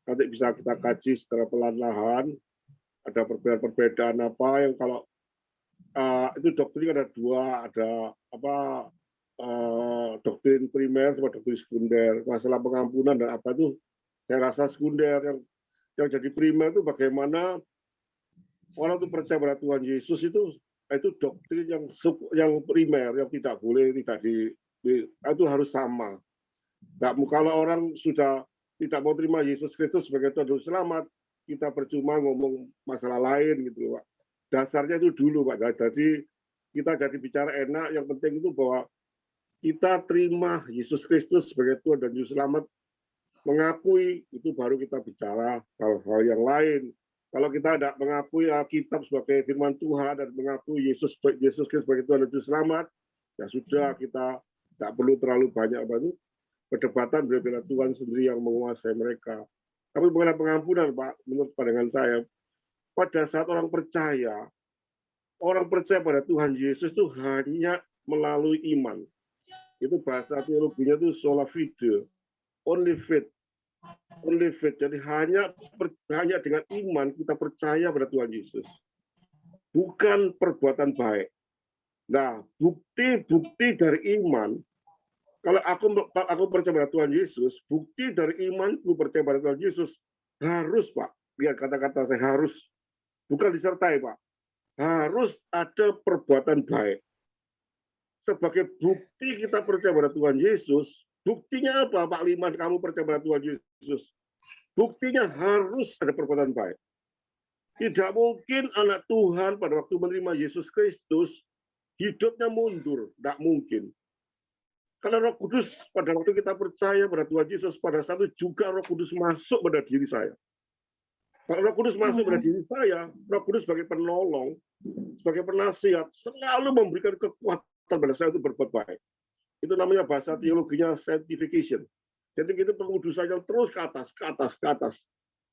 nanti bisa kita kaji secara pelan-lahan. Ada perbedaan apa yang kalau itu doktrin ada dua, ada doktrin primer sama doktrin sekunder. Masalah pengampunan dan apa itu saya rasa sekunder. Yang jadi primer itu bagaimana orang itu percaya pada Tuhan Yesus itu doktrin yang primer, yang tidak boleh itu harus sama. Nah, kalau orang sudah tidak mau terima Yesus Kristus sebagai Tuhan dan Selamat, kita percuma ngomong masalah lain gitu, Pak. Dasarnya itu dulu, Pak. Jadi kita jadi bicara enak, yang penting itu bahwa kita terima Yesus Kristus sebagai Tuhan dan Juru Selamat, mengakui, itu baru kita bicara hal-hal yang lain. Kalau kita tidak mengakui Alkitab sebagai firman Tuhan dan mengakui Yesus Kristus sebagai Tuhan dan Juru Selamat, ya sudah, kita tidak perlu terlalu banyak perdebatan, bila Tuhan sendiri yang menguasai mereka. Tapi mengenai pengampunan, Pak, menurut pandangan saya, pada saat orang percaya pada Tuhan Yesus itu hanya melalui iman. Itu bahasa teologinya itu sola fide. only faith. Only faith. Jadi hanya dengan iman kita percaya pada Tuhan Yesus. Bukan perbuatan baik. Nah, bukti dari iman, kalau aku percaya pada Tuhan Yesus, bukti dari imanku percaya pada Tuhan Yesus, harus, Pak. Lihat kata-kata saya, harus. Bukan disertai, Pak. Harus ada perbuatan baik. Sebagai bukti kita percaya pada Tuhan Yesus, buktinya apa, Pak Liman, kamu percaya pada Tuhan Yesus? Buktinya harus ada perbuatan baik. Tidak mungkin anak Tuhan pada waktu menerima Yesus Kristus, hidupnya mundur. Tidak mungkin. Karena Roh Kudus pada waktu kita percaya pada Tuhan Yesus, pada saat itu juga Roh Kudus masuk pada diri saya. Kalau Roh Kudus masuk pada diri saya, Roh Kudus sebagai penolong, sebagai penasihat, selalu memberikan kekuatan pada saya untuk berbuat baik. Itu namanya bahasa teologinya sanctification. Jadi kita pengudusan yang terus ke atas, ke atas, ke atas.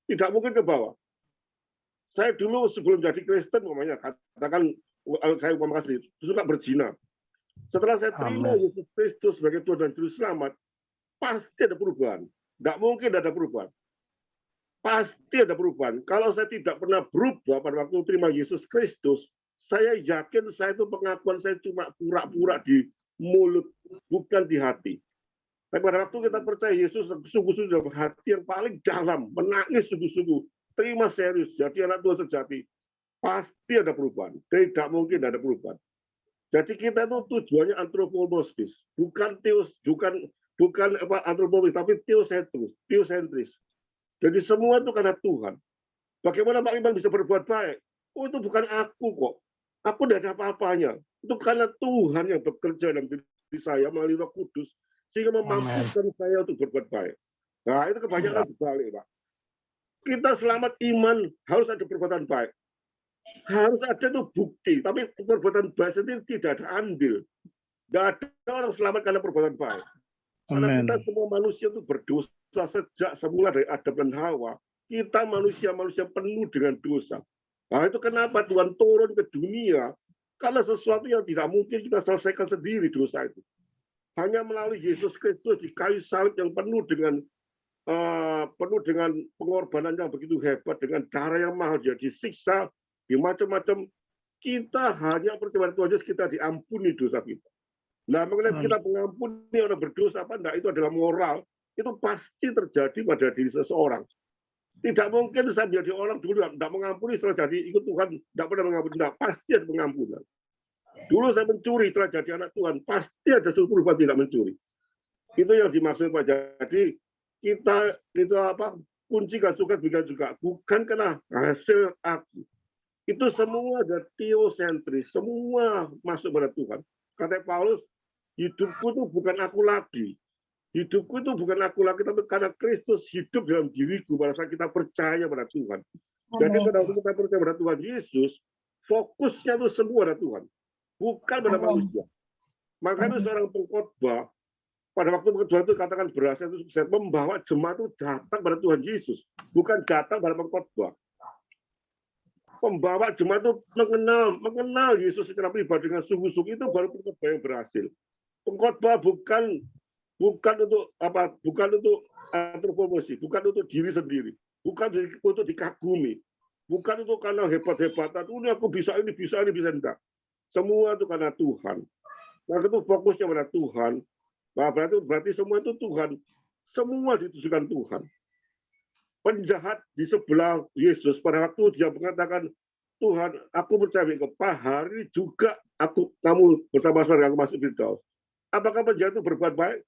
Tidak mungkin ke bawah. Saya dulu sebelum jadi Kristen, umpamanya katakan saya umpama kasih, suka berzina. Setelah saya terima Yesus Kristus sebagai Tuhan dan Juru Selamat, pasti ada perubahan. Tidak mungkin ada perubahan. Pasti ada perubahan. Kalau saya tidak pernah berubah pada waktu terima Yesus Kristus, saya yakin saya itu pengakuan saya cuma pura-pura di mulut, bukan di hati. Tapi pada waktu kita percaya Yesus sungguh-sungguh dalam hati yang paling dalam, menangis sungguh-sungguh, terima serius, jadi anak Tuhan sejati, pasti ada perubahan. Tidak mungkin ada perubahan. Jadi kita itu tujuannya antropomorfis, bukan antropomorfis, tapi teosentris. Jadi semua itu karena Tuhan. Bagaimana Pak Iman bisa berbuat baik? Oh, itu bukan aku kok. Aku tidak ada apa-apanya. Itu karena Tuhan yang bekerja dalam diri saya melalui Roh Kudus, sehingga memampukan saya untuk berbuat baik. Nah, itu kebanyakan dibalik, Pak. Kita selamat iman harus ada perbuatan baik. Harus ada itu bukti, tapi perbuatan baik sendiri tidak ada andil. Tidak ada orang selamat karena perbuatan baik. Karena kita semua manusia itu berdosa sejak semula dari Adam dan Hawa. Kita manusia-manusia penuh dengan dosa. Nah, itu kenapa Tuhan turun ke dunia? Karena sesuatu yang tidak mungkin kita selesaikan sendiri dosa itu. Hanya melalui Yesus Kristus di kayu salib yang penuh dengan pengorbanan yang begitu hebat, dengan darah yang mahal, dia disiksa, di macam-macam, kita hanya percaya Tuhan Yesus, kita diampuni dosa kita. Nah, mengenai kita mengampuni orang berdosa apa enggak, itu adalah moral, itu pasti terjadi pada diri seseorang. Tidak mungkin saya menjadi orang dulu tidak mengampuni, setelah jadi ikut Tuhan, tidak pernah mengampuni. Tidak, pasti ada pengampunan. Dulu saya mencuri, setelah jadi anak Tuhan, pasti ada suatu perubahan tidak mencuri. Itu yang dimaksud Pak. Jadi kita itu apa? Kunci kasukan juga bukan karena hasil aku. Itu semua ada teosentris, semua masuk pada Tuhan. Kata Paulus, hidupku itu bukan aku lagi. Hidupku itu bukan aku lagi, tapi karena Kristus hidup dalam diriku pada saat kita percaya pada Tuhan. Jadi pada waktu kita percaya pada Tuhan Yesus, fokusnya itu semua pada Tuhan, bukan pada manusia. Makanya seorang pengkhotbah pada waktu Tuhan itu katakan berhasil itu sukses, membawa jemaat itu datang pada Tuhan Yesus, bukan datang pada pengkhotbah. Pembawa jemaat itu mengenal Yesus secara pribadi dengan sungguh-sungguh, itu baru pengkhotbah yang berhasil. Pengkhotbah bukan untuk antropologi, bukan untuk diri sendiri, bukan untuk dikagumi, bukan untuk karena hebat-hebatan. Ini aku bisa enggak. Semua itu karena Tuhan. Nah, itu fokusnya pada Tuhan. Nah, berarti semua itu Tuhan. Semua ditujukan Tuhan. Penjahat di sebelah Yesus pada waktu dia mengatakan, Tuhan, aku percaya Pak, hari juga kamu bersama-sama aku masuk Firdaus. Apakah penjahat itu berbuat baik?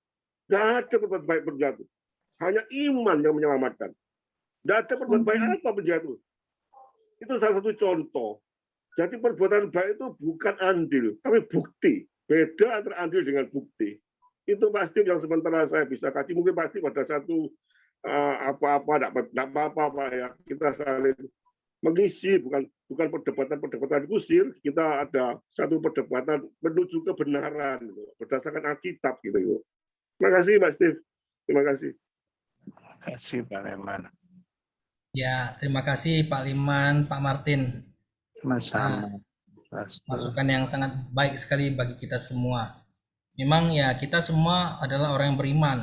Tidak ada berbuat baik penjahat. Hanya iman yang menyelamatkan. Tidak ada berbuat baik apa penjahat itu. Itu salah satu contoh. Jadi perbuatan baik itu bukan andil, tapi bukti. Beda antara andil dengan bukti. Itu pasti yang sementara saya bisa kasih. Mungkin pasti pada satu tidak apa-apa ya. Kita saling mengisi, bukan perdebatan kusir. Kita ada satu perdebatan menuju kebenaran gitu, berdasarkan Alkitab gitu. Terima kasih Pak Steve. Terima kasih. Terima kasih Pak Liman. Ya, terima kasih Pak Liman, Pak Martin. Sama-sama. Masukan yang sangat baik sekali bagi kita semua. Memang ya kita semua adalah orang yang beriman.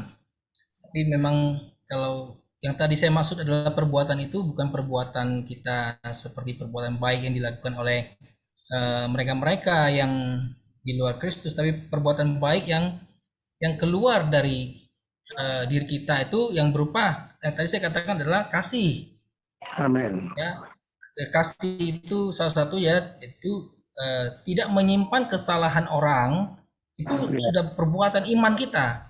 Jadi memang kalau yang tadi saya maksud adalah perbuatan itu bukan perbuatan kita seperti perbuatan baik yang dilakukan oleh mereka-mereka yang di luar Kristus, tapi perbuatan baik yang keluar dari diri kita itu yang berupa yang tadi saya katakan adalah kasih. Amin. Ya, kasih itu salah satu ya itu tidak menyimpan kesalahan orang itu sudah perbuatan iman kita.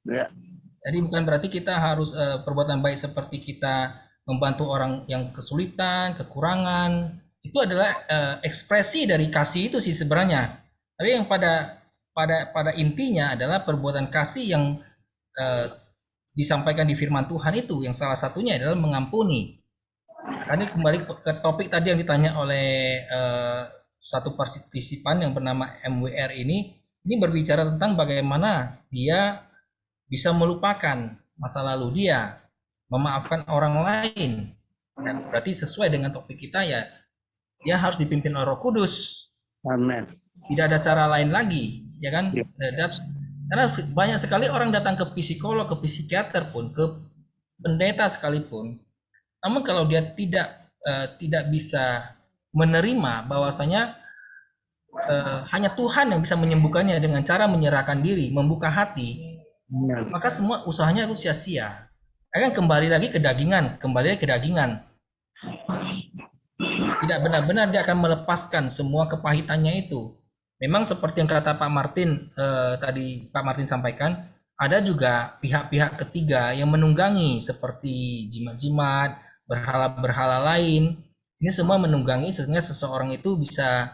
Ya. Jadi bukan berarti kita harus perbuatan baik seperti kita membantu orang yang kesulitan, kekurangan. Itu adalah ekspresi dari kasih itu sih sebenarnya. Tapi yang pada intinya adalah perbuatan kasih yang disampaikan di firman Tuhan itu, yang salah satunya adalah mengampuni. Tadi kembali ke topik tadi yang ditanya oleh satu partisipan yang bernama MWR ini berbicara tentang bagaimana dia bisa melupakan masa lalu dia, memaafkan orang lain. Ya, berarti sesuai dengan topik kita ya, dia harus dipimpin oleh Roh Kudus. Amin. Tidak ada cara lain lagi, ya kan? Karena banyak sekali orang datang ke psikolog, ke psikiater pun, ke pendeta sekalipun. Namun kalau dia tidak bisa menerima bahwasanya hanya Tuhan yang bisa menyembuhkannya dengan cara menyerahkan diri, membuka hati, maka semua usahanya itu sia-sia. Akan kembali lagi ke dagingan. Tidak benar-benar dia akan melepaskan semua kepahitannya itu. Memang seperti yang kata Pak Martin tadi Pak Martin sampaikan, ada juga pihak-pihak ketiga yang menunggangi seperti jimat-jimat, berhala-berhala lain. Ini semua menunggangi sehingga seseorang itu bisa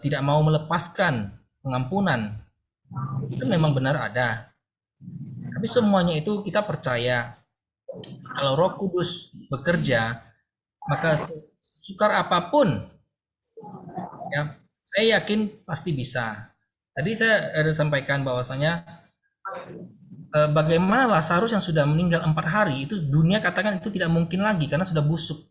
tidak mau melepaskan pengampunan. Itu memang benar ada. Tapi semuanya itu kita percaya kalau Roh Kudus bekerja, maka sesukar apapun ya, saya yakin pasti bisa. Tadi saya ada sampaikan bahwasanya bagaimana Lazarus yang sudah meninggal 4 hari itu dunia katakan itu tidak mungkin lagi karena sudah busuk.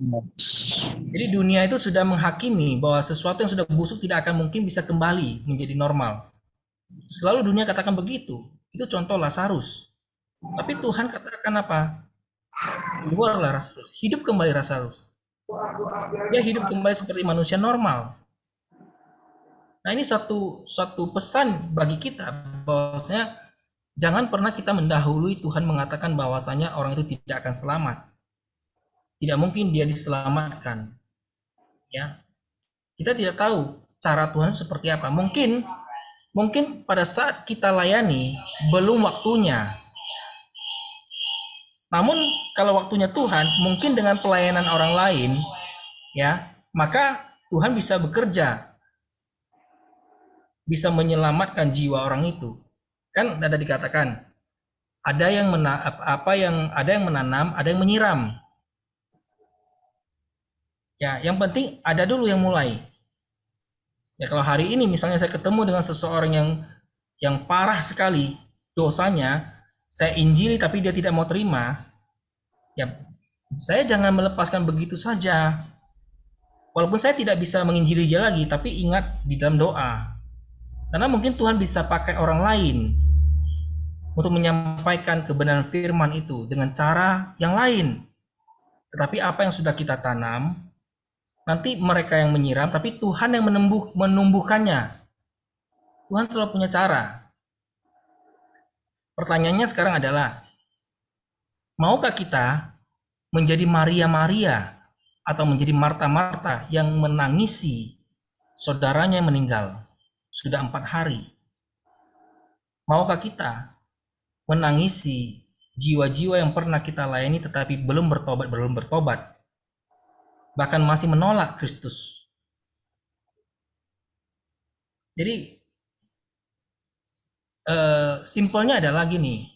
Jadi dunia itu sudah menghakimi bahwa sesuatu yang sudah busuk tidak akan mungkin bisa kembali menjadi normal. Selalu dunia katakan begitu. Itu contoh Lazarus. Tapi Tuhan katakan apa? Keluarlah Lazarus, hidup kembali Lazarus. Dia hidup kembali seperti manusia normal. Nah, ini satu pesan bagi kita bahwasanya jangan pernah kita mendahului Tuhan mengatakan bahwasanya orang itu tidak akan selamat. Tidak mungkin dia diselamatkan. Ya. Kita tidak tahu cara Tuhan seperti apa. Mungkin pada saat kita layani belum waktunya. Namun kalau waktunya Tuhan, mungkin dengan pelayanan orang lain, ya, maka Tuhan bisa bekerja, bisa menyelamatkan jiwa orang itu. Kan ada dikatakan, ada yang menanam, ada yang menyiram. Ya, yang penting ada dulu yang mulai. Ya, kalau hari ini misalnya saya ketemu dengan seseorang yang parah sekali dosanya, saya injili tapi dia tidak mau terima, ya saya jangan melepaskan begitu saja. Walaupun saya tidak bisa menginjili dia lagi, tapi ingat di dalam doa. Karena mungkin Tuhan bisa pakai orang lain untuk menyampaikan kebenaran firman itu dengan cara yang lain. Tetapi apa yang sudah kita tanam, nanti mereka yang menyiram, tapi Tuhan yang menumbuhkannya. Tuhan selalu punya cara. Pertanyaannya sekarang adalah, maukah kita menjadi Maria-Maria atau menjadi Marta-Marta yang menangisi saudaranya yang meninggal sudah 4 hari? Maukah kita menangisi jiwa-jiwa yang pernah kita layani tetapi belum bertobat, bahkan masih menolak Kristus? Jadi simpelnya adalah gini,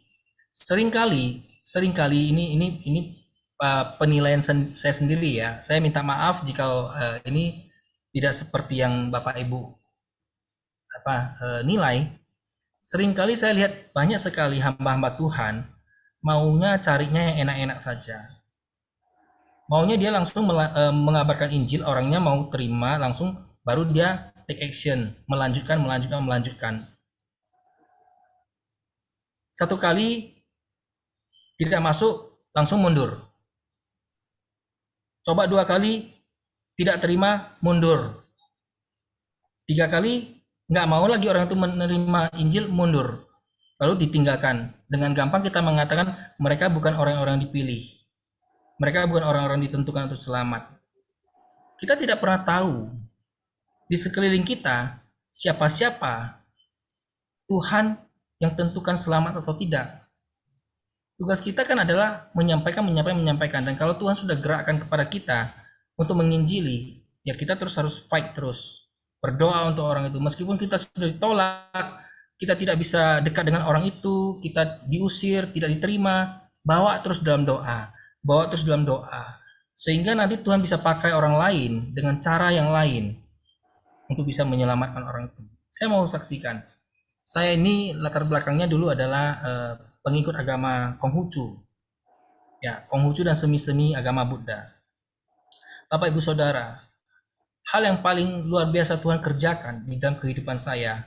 seringkali ini penilaian saya sendiri ya. Saya minta maaf jika ini tidak seperti yang Bapak Ibu nilai. Seringkali saya lihat banyak sekali hamba-hamba Tuhan maunya carinya yang enak-enak saja. Maunya dia langsung mengabarkan Injil, orangnya mau terima langsung, baru dia take action, melanjutkan. Satu kali tidak masuk, langsung mundur. Coba 2 kali, tidak terima, mundur. 3 kali, nggak mau lagi orang itu menerima Injil, mundur. Lalu ditinggalkan. Dengan gampang kita mengatakan mereka bukan orang-orang dipilih. Mereka bukan orang-orang ditentukan untuk selamat. Kita tidak pernah tahu di sekeliling kita siapa-siapa Tuhan yang tentukan selamat atau tidak. Tugas kita kan adalah menyampaikan. Dan kalau Tuhan sudah gerakkan kepada kita untuk menginjili, ya kita harus fight terus. Berdoa untuk orang itu. Meskipun kita sudah ditolak, kita tidak bisa dekat dengan orang itu, kita diusir, tidak diterima, bawa terus dalam doa. Sehingga nanti Tuhan bisa pakai orang lain dengan cara yang lain untuk bisa menyelamatkan orang itu. Saya mau saksikan. Saya ini latar belakangnya dulu adalah pengikut agama Konghucu. Ya, Konghucu dan semi-semi agama Buddha. Bapak Ibu Saudara, hal yang paling luar biasa Tuhan kerjakan di dalam kehidupan saya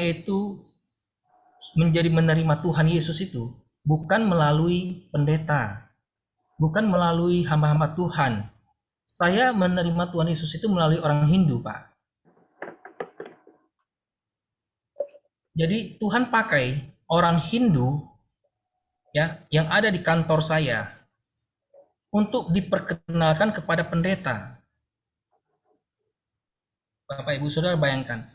itu menjadi menerima Tuhan Yesus itu bukan melalui pendeta, bukan melalui hamba-hamba Tuhan. Saya menerima Tuhan Yesus itu melalui orang Hindu, Pak. Jadi Tuhan pakai orang Hindu ya yang ada di kantor saya untuk diperkenalkan kepada pendeta. Bapak Ibu Saudara bayangkan,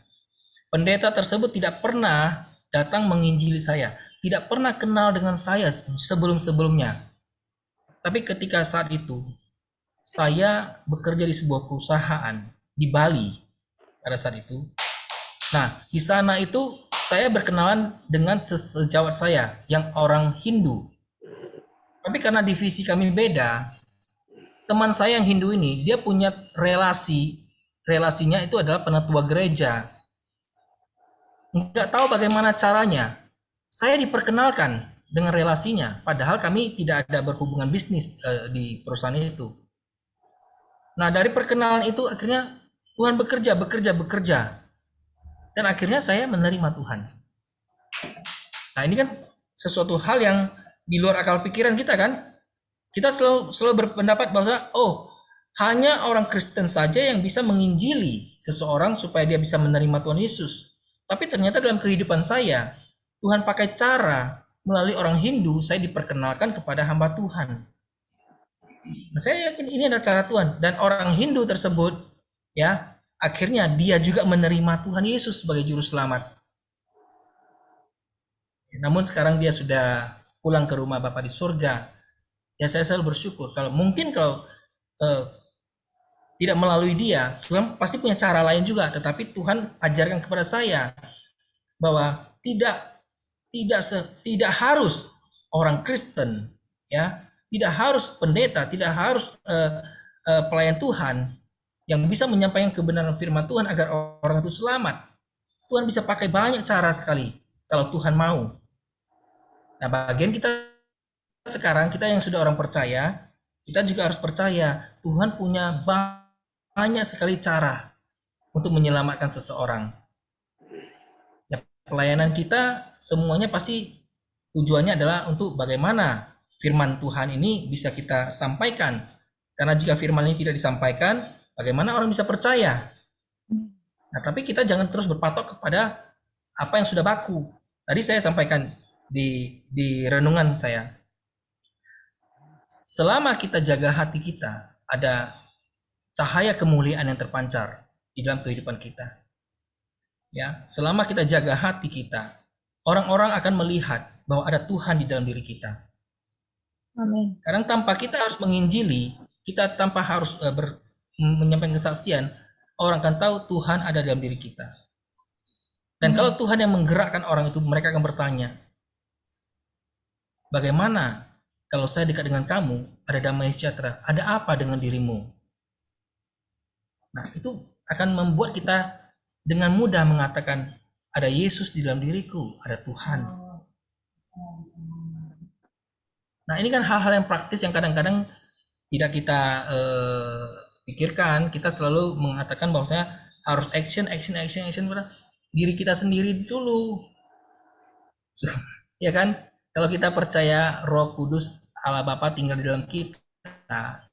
pendeta tersebut tidak pernah datang menginjili saya, tidak pernah kenal dengan saya sebelum-sebelumnya. Tapi ketika saat itu saya bekerja di sebuah perusahaan di Bali pada saat itu. Nah, di sana itu saya berkenalan dengan sejawat saya yang orang Hindu. Tapi karena divisi kami beda, teman saya yang Hindu ini dia punya relasinya itu adalah penatua gereja. Nggak tahu bagaimana caranya. Saya diperkenalkan dengan relasinya, padahal kami tidak ada berhubungan bisnis di perusahaan itu. Nah, dari perkenalan itu akhirnya Tuhan bekerja. Dan akhirnya saya menerima Tuhan. Nah, ini kan sesuatu hal yang di luar akal pikiran kita kan. Kita selalu berpendapat bahwa hanya orang Kristen saja yang bisa menginjili seseorang supaya dia bisa menerima Tuhan Yesus. Tapi ternyata dalam kehidupan saya, Tuhan pakai cara melalui orang Hindu, saya diperkenalkan kepada hamba Tuhan. Nah, saya yakin ini adalah cara Tuhan. Dan orang Hindu tersebut, ya, akhirnya dia juga menerima Tuhan Yesus sebagai juru selamat. Namun sekarang dia sudah pulang ke rumah Bapa di surga. Ya, saya selalu bersyukur. Kalau tidak melalui dia, Tuhan pasti punya cara lain juga. Tetapi Tuhan ajarkan kepada saya bahwa tidak harus orang Kristen, ya, tidak harus pendeta, tidak harus pelayan Tuhan yang bisa menyampaikan kebenaran firman Tuhan agar orang itu selamat. Tuhan bisa pakai banyak cara sekali kalau Tuhan mau. Nah, bagian kita sekarang, kita yang sudah orang percaya, kita juga harus percaya Tuhan punya banyak sekali cara untuk menyelamatkan seseorang. Pelayanan kita semuanya pasti tujuannya adalah untuk bagaimana firman Tuhan ini bisa kita sampaikan. Karena jika firman ini tidak disampaikan, bagaimana orang bisa percaya? Nah, tapi kita jangan terus berpatok kepada apa yang sudah baku. Tadi saya sampaikan di renungan saya. Selama kita jaga hati kita, ada cahaya kemuliaan yang terpancar di dalam kehidupan kita. Ya, selama kita jaga hati kita, orang-orang akan melihat bahwa ada Tuhan di dalam diri kita. Amin. Kadang tanpa kita harus menginjili, kita tanpa harus menyampaikan kesaksian, orang akan tahu Tuhan ada dalam diri kita. Dan kalau Tuhan yang menggerakkan orang itu, mereka akan bertanya, bagaimana kalau saya dekat dengan kamu, ada damai sejahtera, ada apa dengan dirimu? Nah, itu akan membuat kita dengan mudah mengatakan ada Yesus di dalam diriku, ada Tuhan. Nah, ini kan hal-hal yang praktis yang kadang-kadang tidak kita pikirkan. Kita selalu mengatakan bahwasanya harus action pada diri kita sendiri dulu. Ya kan? Kalau kita percaya Roh Kudus Allah Bapa tinggal di dalam kita,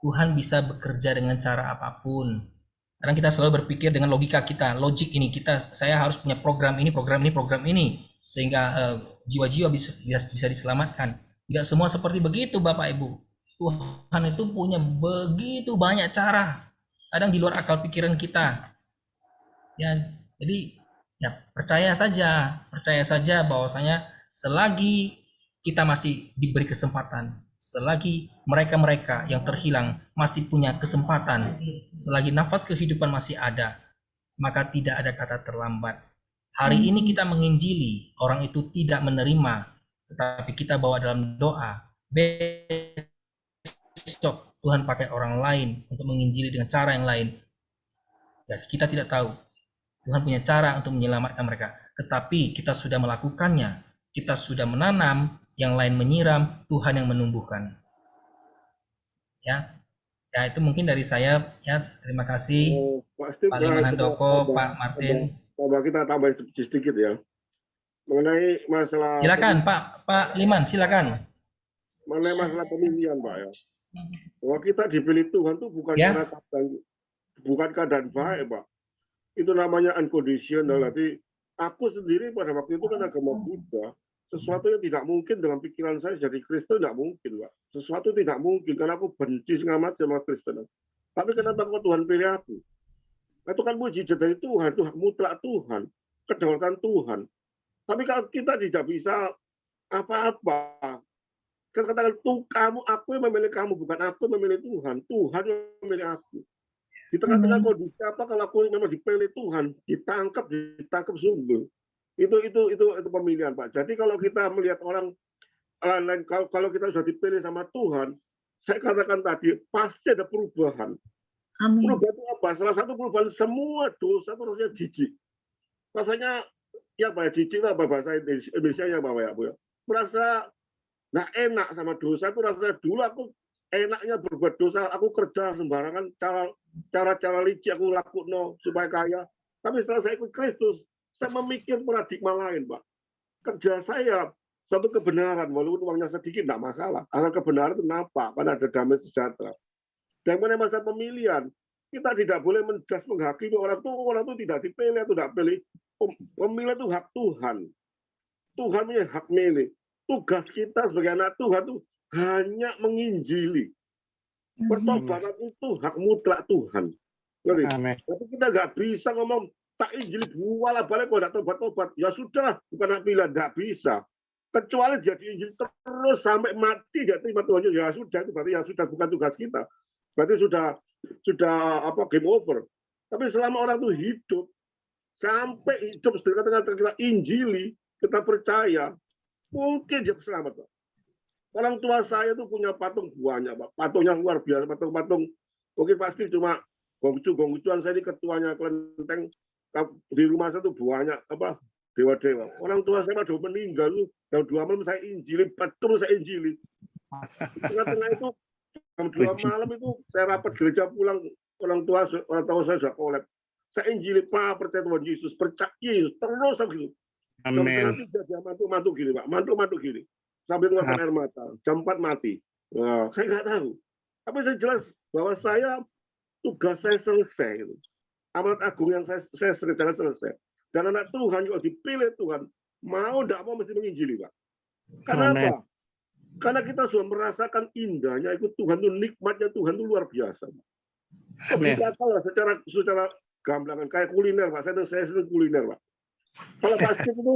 Tuhan bisa bekerja dengan cara apapun. Kadang kita selalu berpikir dengan logika kita, logik ini saya harus punya program ini, sehingga jiwa-jiwa bisa diselamatkan. Tidak semua seperti begitu, Bapak Ibu. Tuhan itu punya begitu banyak cara, kadang di luar akal pikiran kita. Ya, jadi ya percaya saja bahwasanya selagi kita masih diberi kesempatan, selagi mereka-mereka yang terhilang masih punya kesempatan, selagi nafas kehidupan masih ada, maka tidak ada kata terlambat. Hari ini kita menginjili, orang itu tidak menerima, tetapi kita bawa dalam doa. Besok Tuhan pakai orang lain untuk menginjili dengan cara yang lain. Ya, kita tidak tahu. Tuhan punya cara untuk menyelamatkan mereka. Tetapi kita sudah melakukannya. Kita sudah menanam, yang lain menyiram, Tuhan yang menumbuhkan. Ya, itu mungkin dari saya. Ya, terima kasih. Pak Steve, Pak Liman Handoko, Pak Martin. Coba kita tambah sedikit ya. Mengenai masalah Silakan, Pak Liman, silakan. mengenai masalah pemilihan, Pak ya. Bahwa kita dipilih Tuhan itu bukan Ya. bukan keadaan baik, Pak. Itu namanya unconditional. Jadi aku sendiri pada waktu itu kan agama Buddha, sesuatu yang tidak mungkin dalam pikiran saya jadi Kristen tidak mungkin, Pak. Sesuatu tidak mungkin karena aku benci sangat sama Kristen. Tapi kenapa kok Tuhan pilih aku? Itu kan mujizat dari Tuhan, itu hak mutlak Tuhan, kedaulatan Tuhan. Tapi kalau kita tidak bisa apa-apa, kan katakan tuh kamu, aku yang memilih kamu, bukan aku yang memilih Tuhan. Tuhan yang memilih aku. Di tengah-tengah kondisi apa kalau aku memang dipilih Tuhan, ditangkap sungguh. Itu pemilihan, Pak. Jadi kalau kita melihat orang lain, kalau kita sudah dipilih sama Tuhan, saya katakan tadi pasti ada perubahan. Amin. Perubahan itu apa? Salah satu perubahan, semua dosa itu rasanya jijik. Rasanya ya Pak, jijik lah bahasa Indonesia ya Bapak ya Bu ya. Merasa nggak enak sama dosa itu rasanya dulu aku enaknya berbuat dosa, aku kerja sembarangan, cara licik aku lakukan supaya kaya. Tapi setelah saya ikut Kristus, saya memikir paradigma lain, Pak. Kerja saya satu kebenaran, walaupun uangnya sedikit tidak masalah. Asal kebenaran itu nampak, karena ada damai sejahtera. Dan mengenai masa pemilihan, kita tidak boleh menghakimi orang itu tidak dipilih atau tidak pilih. Pemilihan itu hak Tuhan. Tuhan punya hak milih. Tugas kita sebagai anak Tuhan itu hanya menginjili. Pertobatan itu hak mutlak Tuhan. Amin. Tapi kita nggak bisa ngomong tak injili walah balik kok tidak tobat-tobat. Ya sudah, bukan hak pilihan, nggak bisa. Kecuali dia diinjili terus sampai mati dia terima Tuhan, ya sudah, itu berarti ya sudah bukan tugas kita. Berarti sudah game over. Tapi selama orang itu hidup sampai hidup setelah kita injili, kita percaya, mungkin dia selamat, Pak. Orang tua saya tuh punya patung banyak, Pak. Patungnya luar biasa, patung-patung. Mungkin pasti cuma gongcuan saya ini ketuanya kelenteng di rumah saya tuh banyak apa dewa-dewa. Orang tua saya udah meninggal tuh jam 2 malam saya injili, betul saya injili. Tengah-tengah itu jam 2 malam itu saya rapat gereja pulang, orang tua saya sudah kolab. Saya injili, Pak, percaya Tuhan Yesus, percaya Yesus, terus begitu. Amin. Dia mantu gini, Pak, mantu gini. Sambil mengeluarkan air mata, jam 4 mati. Nah, saya nggak tahu. Tapi saya jelas bahwa tugas saya selesai. Amanat agung yang saya selesai. Dan anak Tuhan juga dipilih Tuhan, mau tidak mau mesti menginjili, Pak. Kenapa? Karena kita sudah merasakan indahnya itu Tuhan, itu nikmatnya Tuhan itu luar biasa. Bisa kalau secara gamblangan kayak kuliner, Pak. Saya sering kuliner, Pak. Kalau pasti itu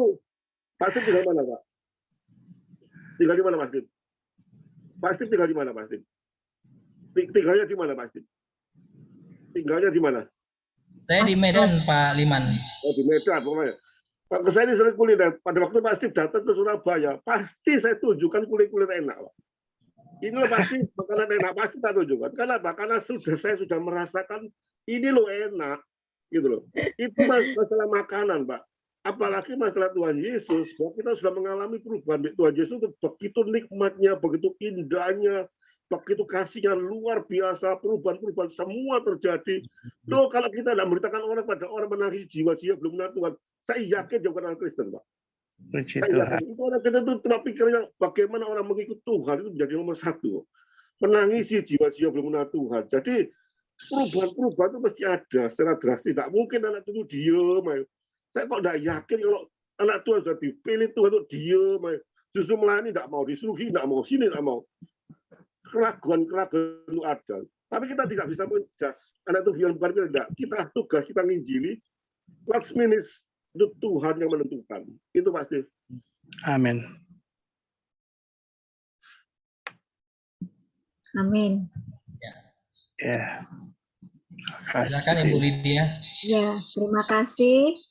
pasti tinggal mana, Pak? Tinggal di mana, Mas Dim? Pasti tinggal di mana, Mas Dim? Tinggalnya di mana, Mas Dim? Tinggalnya di mana? Saya di Medan, Pak Liman. Oh, di Medan, pokoknya. Pak, saya ini sering kuliner. Pada waktu Pak Steve datang ke Surabaya, pasti saya tunjukkan kuliner enak, Pak. Inilah pasti makanan enak, pasti saya tunjukkan. Kenapa? Karena saya sudah merasakan ini loh enak, gitu loh. Itu masalah makanan, Pak. Apalagi masalah Tuhan Yesus, bahwa kita sudah mengalami perubahan. Tuhan Yesus itu begitu nikmatnya, begitu indahnya, begitu kasihnya luar biasa, perubahan-perubahan semua terjadi. Loh, kalau kita tidak memberitakan orang pada orang menangis jiwa-jiwa belum mengenal Tuhan, saya yakin dia bukan orang Kristen, Pak. Puji Saya Tuhan. yakin itu orang kita tuh cuma pikirnya bagaimana orang mengikut Tuhan itu menjadi nomor satu. Menangisi jiwa-jiwa belum mengenal Tuhan. Jadi perubahan-perubahan itu mesti ada secara drastis. Tidak mungkin anak itu diem. Saya kok tidak yakin kalau anak Tuhan sudah dipilih Tuhan itu diem. Justru melayani tidak mau, disuruhi tidak mau, sini tidak mau. Keraguan-keraguan itu ada. Tapi kita tidak bisa menjas anak itu bilang bukan tidak. Kita tugas kita nginjili. Last minute itu Tuhan yang menentukan. Itu pasti. Amin. Amin. Ya. Silakan Ibu Lydia. Ya, terima kasih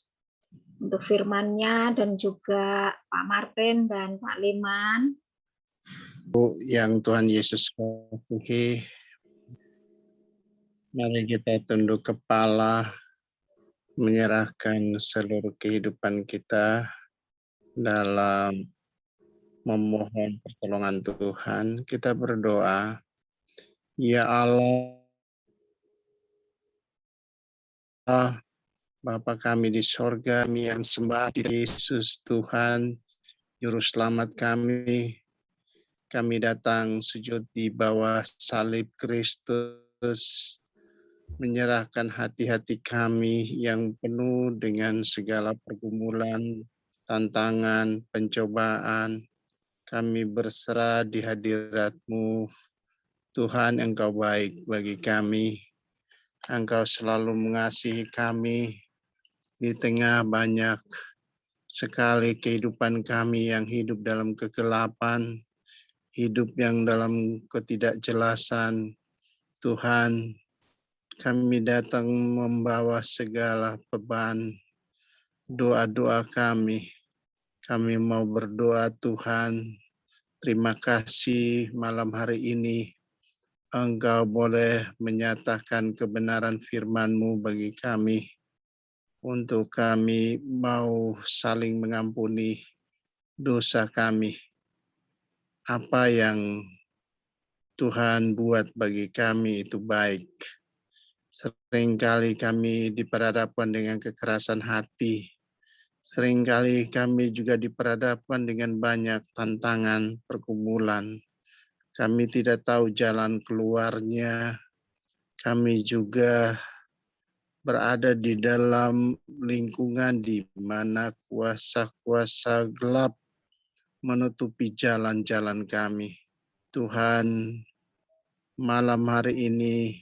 untuk firman-Nya dan juga Pak Martin dan Pak Liman. Yang Tuhan Yesus kasihi, mari kita tunduk kepala, menyerahkan seluruh kehidupan kita dalam memohon pertolongan Tuhan. Kita berdoa, ya Allah, Bapa kami di sorga, kami yang sembah di Yesus Tuhan, Juru Selamat kami. Kami datang sujud di bawah salib Kristus, menyerahkan hati-hati kami yang penuh dengan segala pergumulan, tantangan, pencobaan. Kami berserah di hadirat-Mu. Tuhan, Engkau baik bagi kami. Engkau selalu mengasihi kami di tengah banyak sekali kehidupan kami yang hidup dalam kegelapan, hidup yang dalam ketidakjelasan. Tuhan, kami datang membawa segala beban, doa-doa kami. Kami mau berdoa Tuhan, terima kasih malam hari ini Engkau boleh menyatakan kebenaran firman-Mu bagi kami. Untuk kami mau saling mengampuni dosa kami. Apa yang Tuhan buat bagi kami itu baik. Seringkali kami diperhadapkan dengan kekerasan hati. Seringkali kami juga diperhadapkan dengan banyak tantangan, pergumulan. Kami tidak tahu jalan keluarnya. Kami juga berada di dalam lingkungan di mana kuasa-kuasa gelap menutupi jalan-jalan kami. Tuhan, malam hari ini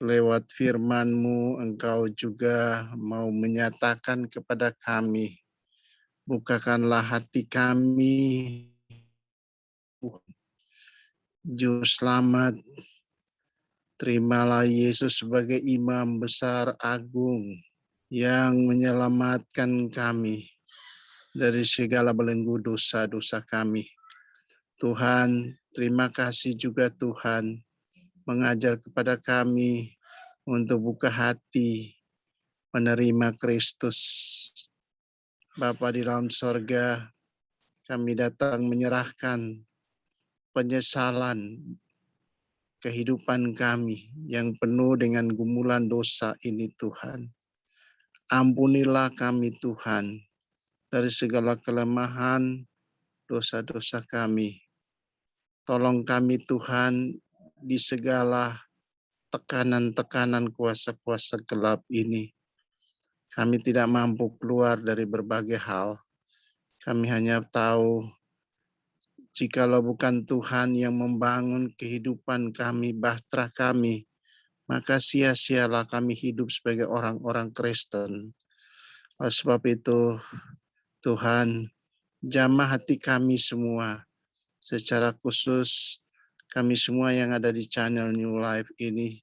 lewat firman-Mu Engkau juga mau menyatakan kepada kami, bukakanlah hati kami, Juru Selamat, terimalah Yesus sebagai imam besar agung yang menyelamatkan kami dari segala belenggu dosa-dosa kami. Tuhan, terima kasih juga Tuhan mengajar kepada kami untuk buka hati menerima Kristus. Bapa di dalam sorga, kami datang menyerahkan penyesalan kehidupan kami yang penuh dengan gumulan dosa ini Tuhan. Ampunilah kami Tuhan dari segala kelemahan dosa-dosa kami. Tolong kami Tuhan di segala tekanan-tekanan kuasa-kuasa gelap ini. Kami tidak mampu keluar dari berbagai hal. Kami hanya tahu jikalau bukan Tuhan yang membangun kehidupan kami, bahtera kami, maka sia-sialah kami hidup sebagai orang-orang Kristen. Oleh sebab itu, Tuhan, jamah hati kami semua, secara khusus kami semua yang ada di channel New Life ini,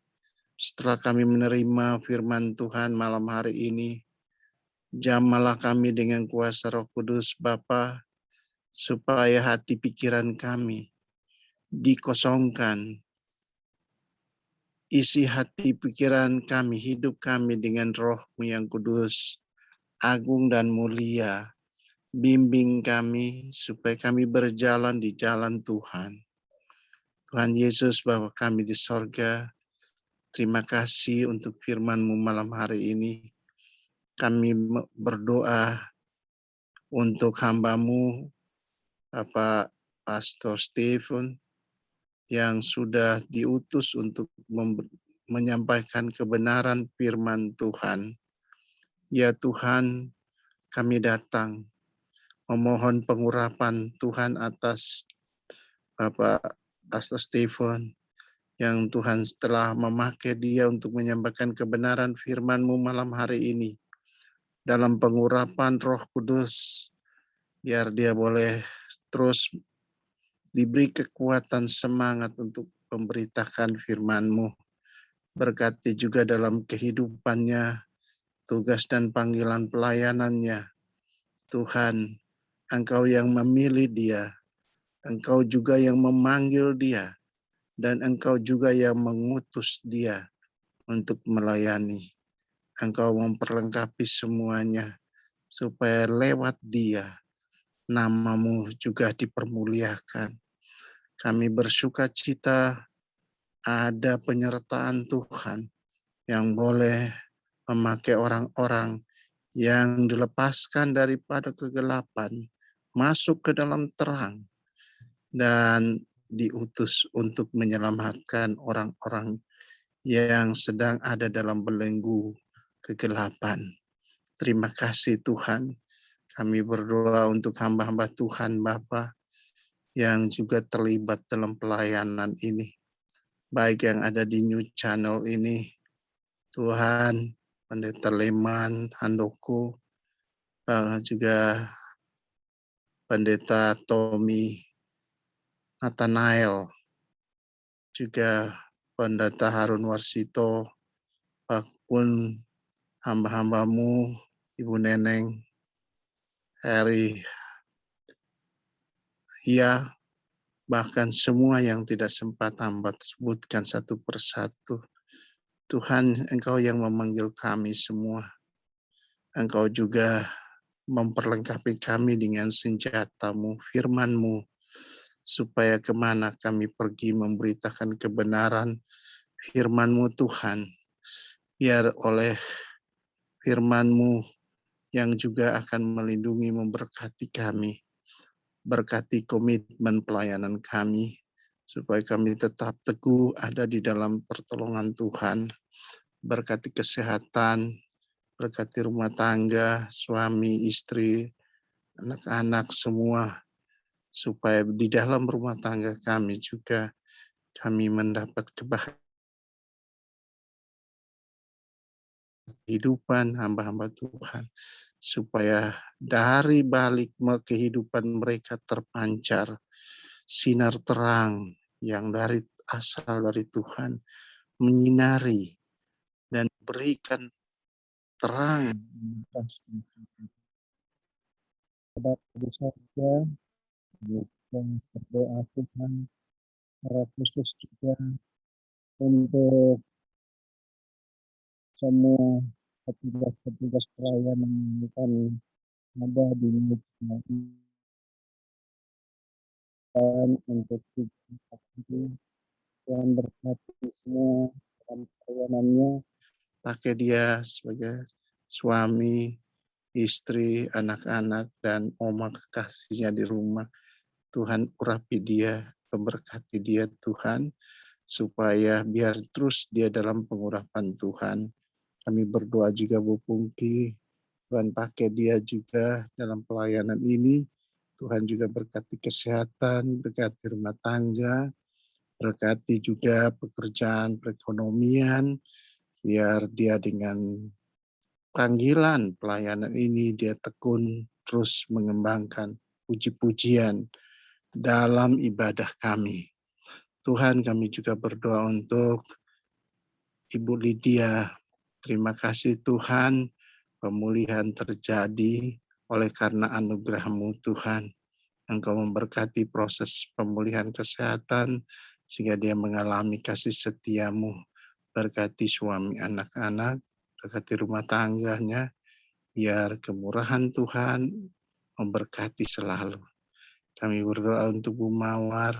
setelah kami menerima firman Tuhan malam hari ini, jamahlah kami dengan kuasa Roh Kudus Bapa, supaya hati pikiran kami dikosongkan. Isi hati pikiran kami, hidup kami dengan Roh-Mu yang kudus, agung dan mulia. Bimbing kami supaya kami berjalan di jalan Tuhan. Tuhan Yesus Bapa kami di sorga, terima kasih untuk firman-Mu malam hari ini. Kami berdoa untuk hamba-Mu, Bapak Pastor Stephen, yang sudah diutus untuk menyampaikan kebenaran firman Tuhan. Ya Tuhan, kami datang memohon pengurapan Tuhan atas Bapak Pastor Stephen, yang Tuhan telah memakai dia untuk menyampaikan kebenaran firman-Mu malam hari ini. Dalam pengurapan Roh Kudus, biar dia boleh terus diberi kekuatan semangat untuk memberitakan firman-Mu. Berkati juga dalam kehidupannya, tugas dan panggilan pelayanannya. Tuhan, Engkau yang memilih dia, Engkau juga yang memanggil dia, dan Engkau juga yang mengutus dia untuk melayani. Engkau memperlengkapi semuanya, supaya lewat dia, nama-Mu juga dipermuliakan. Kami bersuka cita ada penyertaan Tuhan yang boleh memakai orang-orang yang dilepaskan daripada kegelapan, masuk ke dalam terang, dan diutus untuk menyelamatkan orang-orang yang sedang ada dalam belenggu kegelapan. Terima kasih Tuhan. Kami berdoa untuk hamba-hamba Tuhan Bapa yang juga terlibat dalam pelayanan ini. Baik yang ada di New Channel ini, Tuhan, Pendeta Leman, Handoko, juga Pendeta Tommy, Nathanael, juga Pendeta Harun Warsito, pun hamba-hamba-Mu, Ibu Neneng, Heri, ya, bahkan semua yang tidak sempat hamba sebutkan satu persatu. Tuhan, Engkau yang memanggil kami semua. Engkau juga memperlengkapi kami dengan senjata-Mu, firman-Mu, supaya kemana kami pergi memberitakan kebenaran firman-Mu Tuhan. Biar oleh firman-Mu yang juga akan melindungi, memberkati kami. Berkati komitmen pelayanan kami, supaya kami tetap teguh ada di dalam pertolongan Tuhan. Berkati kesehatan, berkati rumah tangga, suami, istri, anak-anak semua, supaya di dalam rumah tangga kami juga kami mendapat kehidupan hamba-hamba Tuhan, supaya dari balik kehidupan mereka terpancar sinar terang yang dari asal dari Tuhan, menyinari dan berikan terang kepada saja. Berdoa Tuhan, secara khusus juga untuk semua petugas-petugas pelayanan yang akan ada di Nusantara, dan untuk Tuhan berkati semua dalam pelayanannya, pakai dia sebagai suami, istri, anak-anak, dan oma kekasihnya di rumah. Tuhan urapi dia, memberkati dia Tuhan, supaya biar terus dia dalam pengurapan Tuhan. Kami berdoa juga Bu Pungki, Tuhan pakai dia juga dalam pelayanan ini. Tuhan juga berkati kesehatan, berkati rumah tangga, berkati juga pekerjaan, perekonomian, biar dia dengan panggilan pelayanan ini dia tekun terus mengembangkan puji-pujian dalam ibadah kami. Tuhan, kami juga berdoa untuk Ibu Lydia. Terima kasih Tuhan, pemulihan terjadi oleh karena anugerah-Mu Tuhan. Engkau memberkati proses pemulihan kesehatan sehingga dia mengalami kasih setia-Mu. Berkati suami anak-anak, berkati rumah tangganya, biar kemurahan Tuhan memberkati selalu. Kami berdoa untuk Bu Mawar,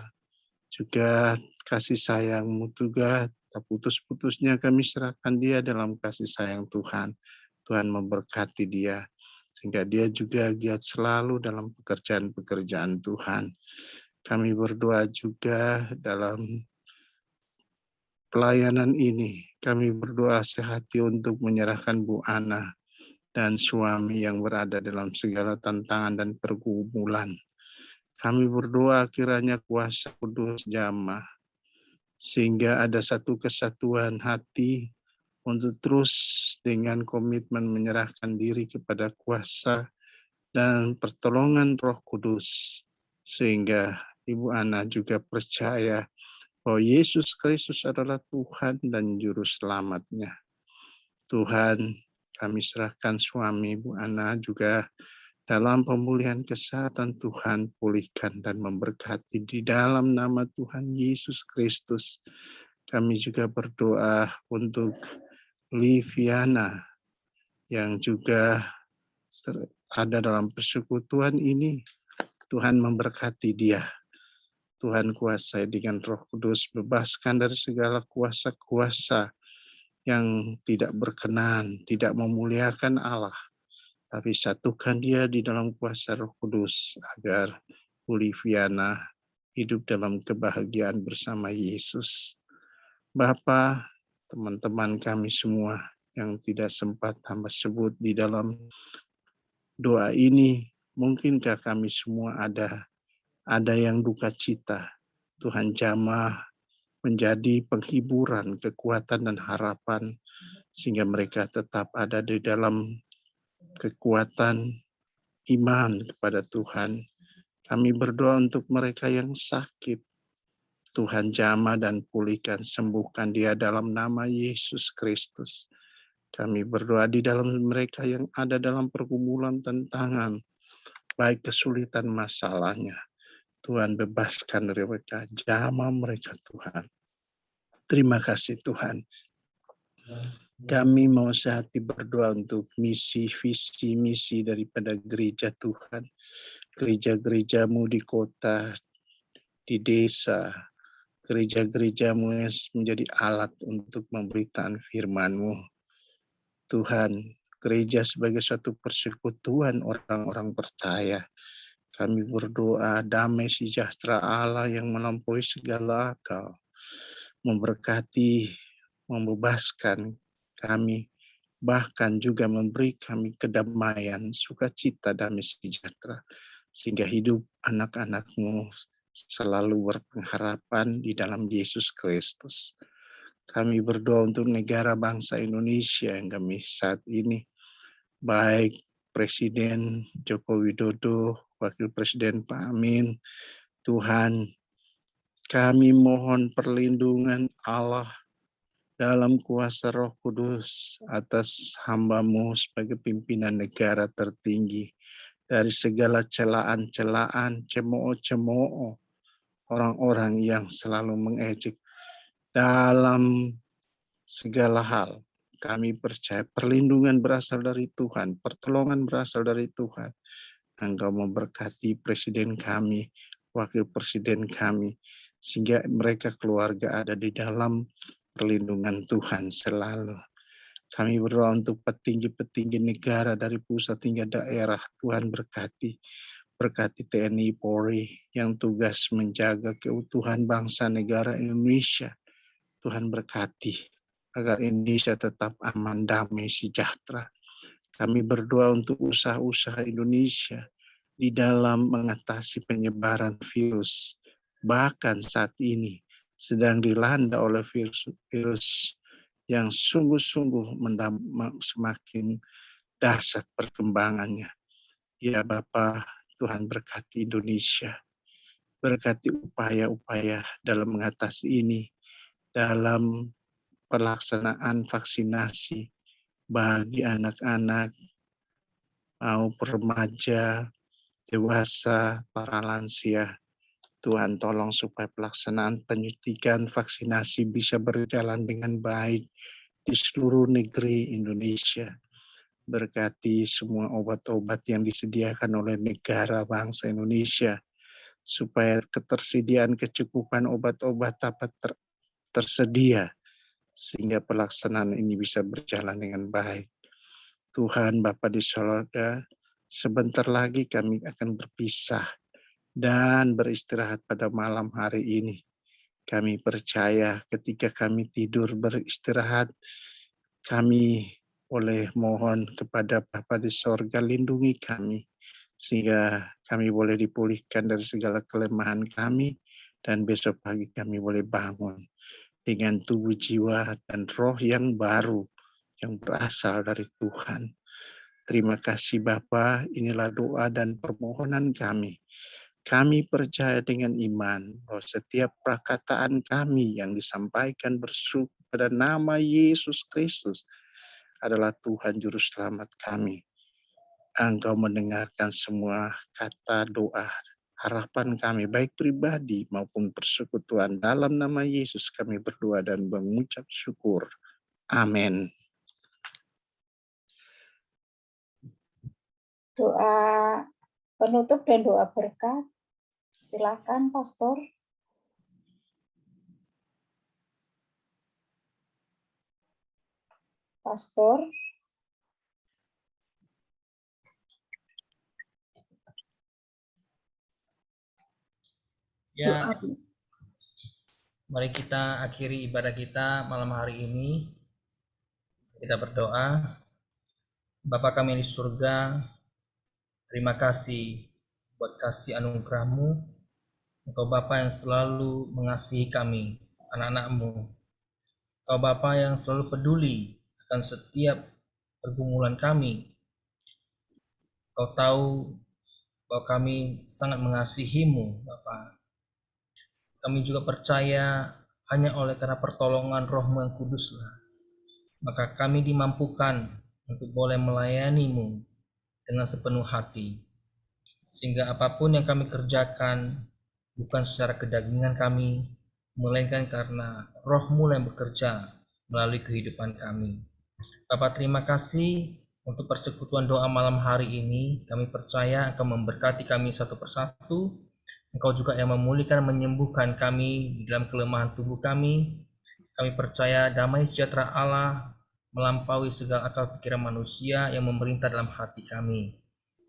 juga kasih sayang-Mu juga, tak putus-putusnya kami serahkan dia dalam kasih sayang Tuhan. Tuhan memberkati dia, sehingga dia juga giat selalu dalam pekerjaan-pekerjaan Tuhan. Kami berdoa juga dalam pelayanan ini. Kami berdoa sehati untuk menyerahkan Bu Ana dan suami yang berada dalam segala tantangan dan pergumulan. Kami berdoa kiranya kuasa kudus jamah, sehingga ada satu kesatuan hati untuk terus dengan komitmen menyerahkan diri kepada kuasa dan pertolongan Roh Kudus, sehingga Ibu Ana juga percaya bahwa Yesus Kristus adalah Tuhan dan Juru Selamatnya. Tuhan, kami serahkan suami Ibu Ana juga dalam pemulihan kesehatan. Tuhan, pulihkan dan memberkati di dalam nama Tuhan Yesus Kristus. Kami juga berdoa untuk Liviana yang juga ada dalam persekutuan ini. Tuhan memberkati dia. Tuhan kuasai dengan Roh Kudus, bebaskan dari segala kuasa-kuasa yang tidak berkenan, tidak memuliakan Allah. Tapi satukan dia di dalam kuasa Roh Kudus agar Liviana hidup dalam kebahagiaan bersama Yesus. Bapa, teman-teman kami semua yang tidak sempat hamba sebut di dalam doa ini, mungkinkah kami semua ada yang duka cita. Tuhan jamah menjadi penghiburan, kekuatan dan harapan, sehingga mereka tetap ada di dalam kekuatan iman kepada Tuhan. Kami berdoa untuk mereka yang sakit. Tuhan jamah dan pulihkan, sembuhkan dia dalam nama Yesus Kristus. Kami berdoa di dalam mereka yang ada dalam pergumulan tantangan, baik kesulitan masalahnya. Tuhan bebaskan dari mereka, jamah mereka Tuhan. Terima kasih Tuhan. Kami mau sehati berdoa untuk misi, visi, misi daripada gereja Tuhan. Gereja-gerejamu di kota, di desa, gereja-gerejamu yang menjadi alat untuk memberitakan firman-Mu. Tuhan, gereja sebagai suatu persekutuan orang-orang percaya. Kami berdoa damai sejahtera Allah yang melampaui segala akal, memberkati, membebaskan kami, bahkan juga memberi kami kedamaian, sukacita, damai sejahtera, sehingga hidup anak-anak-Mu selalu berpengharapan di dalam Yesus Kristus. Kami berdoa untuk negara bangsa Indonesia yang kami saat ini, baik Presiden Joko Widodo, Wakil Presiden Pak Amin. Tuhan, kami mohon perlindungan Allah dalam kuasa Roh Kudus atas hamba-Mu sebagai pimpinan negara tertinggi dari segala celaan-celaan, cemooh-cemooh, orang-orang yang selalu mengejek dalam segala hal. Kami percaya perlindungan berasal dari Tuhan, pertolongan berasal dari Tuhan. Engkau memberkati presiden kami, wakil presiden kami, sehingga mereka keluarga ada di dalam perlindungan Tuhan selalu. Kami berdoa untuk petinggi-petinggi negara dari pusat hingga daerah. Tuhan berkati. Berkati TNI Polri yang tugas menjaga keutuhan bangsa negara Indonesia. Tuhan berkati agar Indonesia tetap aman, damai, sejahtera. Kami berdoa untuk usaha-usaha Indonesia di dalam mengatasi penyebaran virus. Bahkan saat ini sedang dilanda oleh virus yang sungguh-sungguh semakin dahsyat perkembangannya. Ya Bapa, Tuhan berkati Indonesia. Berkati upaya-upaya dalam mengatasi ini, dalam pelaksanaan vaksinasi bagi anak-anak, mau remaja, dewasa, para lansia. Tuhan tolong supaya pelaksanaan penyuntikan vaksinasi bisa berjalan dengan baik di seluruh negeri Indonesia. Berkati semua obat-obat yang disediakan oleh negara bangsa Indonesia, supaya ketersediaan kecukupan obat-obat dapat tersedia, sehingga pelaksanaan ini bisa berjalan dengan baik. Tuhan Bapa di surga, Sebentar lagi kami akan berpisah dan beristirahat pada malam hari ini. Kami percaya ketika kami tidur beristirahat, kami boleh mohon kepada Bapa di sorga, lindungi kami, sehingga kami boleh dipulihkan dari segala kelemahan kami, dan besok pagi kami boleh bangun dengan tubuh, jiwa, dan roh yang baru, yang berasal dari Tuhan. Terima kasih Bapa, inilah doa dan permohonan kami. Kami percaya dengan iman bahwa setiap perkataan kami yang disampaikan bersyukur pada nama Yesus Kristus adalah Tuhan Juru Selamat kami. Engkau mendengarkan semua kata doa, harapan kami baik pribadi maupun persekutuan. Dalam nama Yesus kami berdoa dan mengucap syukur. Amin. Doa penutup dan doa berkat. Silakan, Pastor. Pastor. Ya, Doa. mari kita akhiri ibadah kita malam hari ini. Kita berdoa. Bapa kami di surga, terima kasih buat kasih anugerah-Mu. Engkau Bapa yang selalu mengasihi kami, anak-anak-Mu. Engkau Bapa yang selalu peduli akan setiap pergumulan kami. Engkau tahu bahwa kami sangat mengasihi-Mu, Bapa. Kami juga percaya hanya oleh karena pertolongan Roh-Mu yang kuduslah, maka kami dimampukan untuk boleh melayani-Mu dengan sepenuh hati. Sehingga apapun yang kami kerjakan bukan secara kedagingan kami, melainkan karena Roh-Mu yang bekerja melalui kehidupan kami. Bapak, terima kasih untuk persekutuan doa malam hari ini. Kami percaya Engkau memberkati kami satu persatu. Engkau juga yang memulihkan, menyembuhkan kami di dalam kelemahan tubuh kami. Kami percaya damai sejahtera Allah melampaui segala akal pikiran manusia yang memerintah dalam hati kami.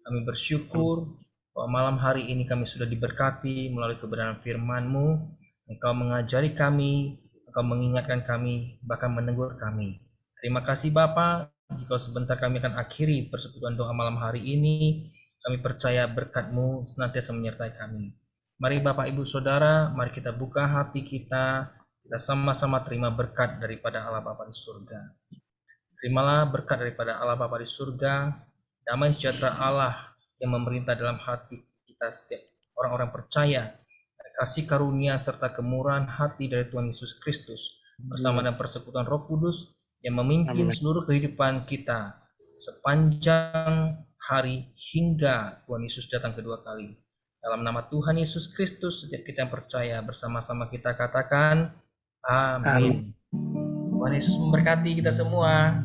Kami bersyukur bahwa malam hari ini kami sudah diberkati melalui kebenaran firman-Mu. Engkau mengajari kami, Engkau mengingatkan kami, bahkan menegur kami. Terima kasih Bapa. Jika sebentar kami akan akhiri persekutuan doa malam hari ini, kami percaya berkat-Mu senantiasa menyertai kami. Mari Bapak Ibu Saudara, mari kita buka hati kita sama-sama terima berkat daripada Allah Bapa di surga. Terimalah berkat daripada Allah Bapa di surga, damai sejahtera Allah yang memerintah dalam hati kita setiap orang-orang percaya, kasih karunia serta kemurahan hati dari Tuhan Yesus Kristus bersama dengan persekutuan Roh Kudus yang memimpin seluruh kehidupan kita sepanjang hari hingga Tuhan Yesus datang kedua kali. Dalam nama Tuhan Yesus Kristus, setiap kita yang percaya bersama-sama kita katakan amin. Tuhan Yesus memberkati kita semua.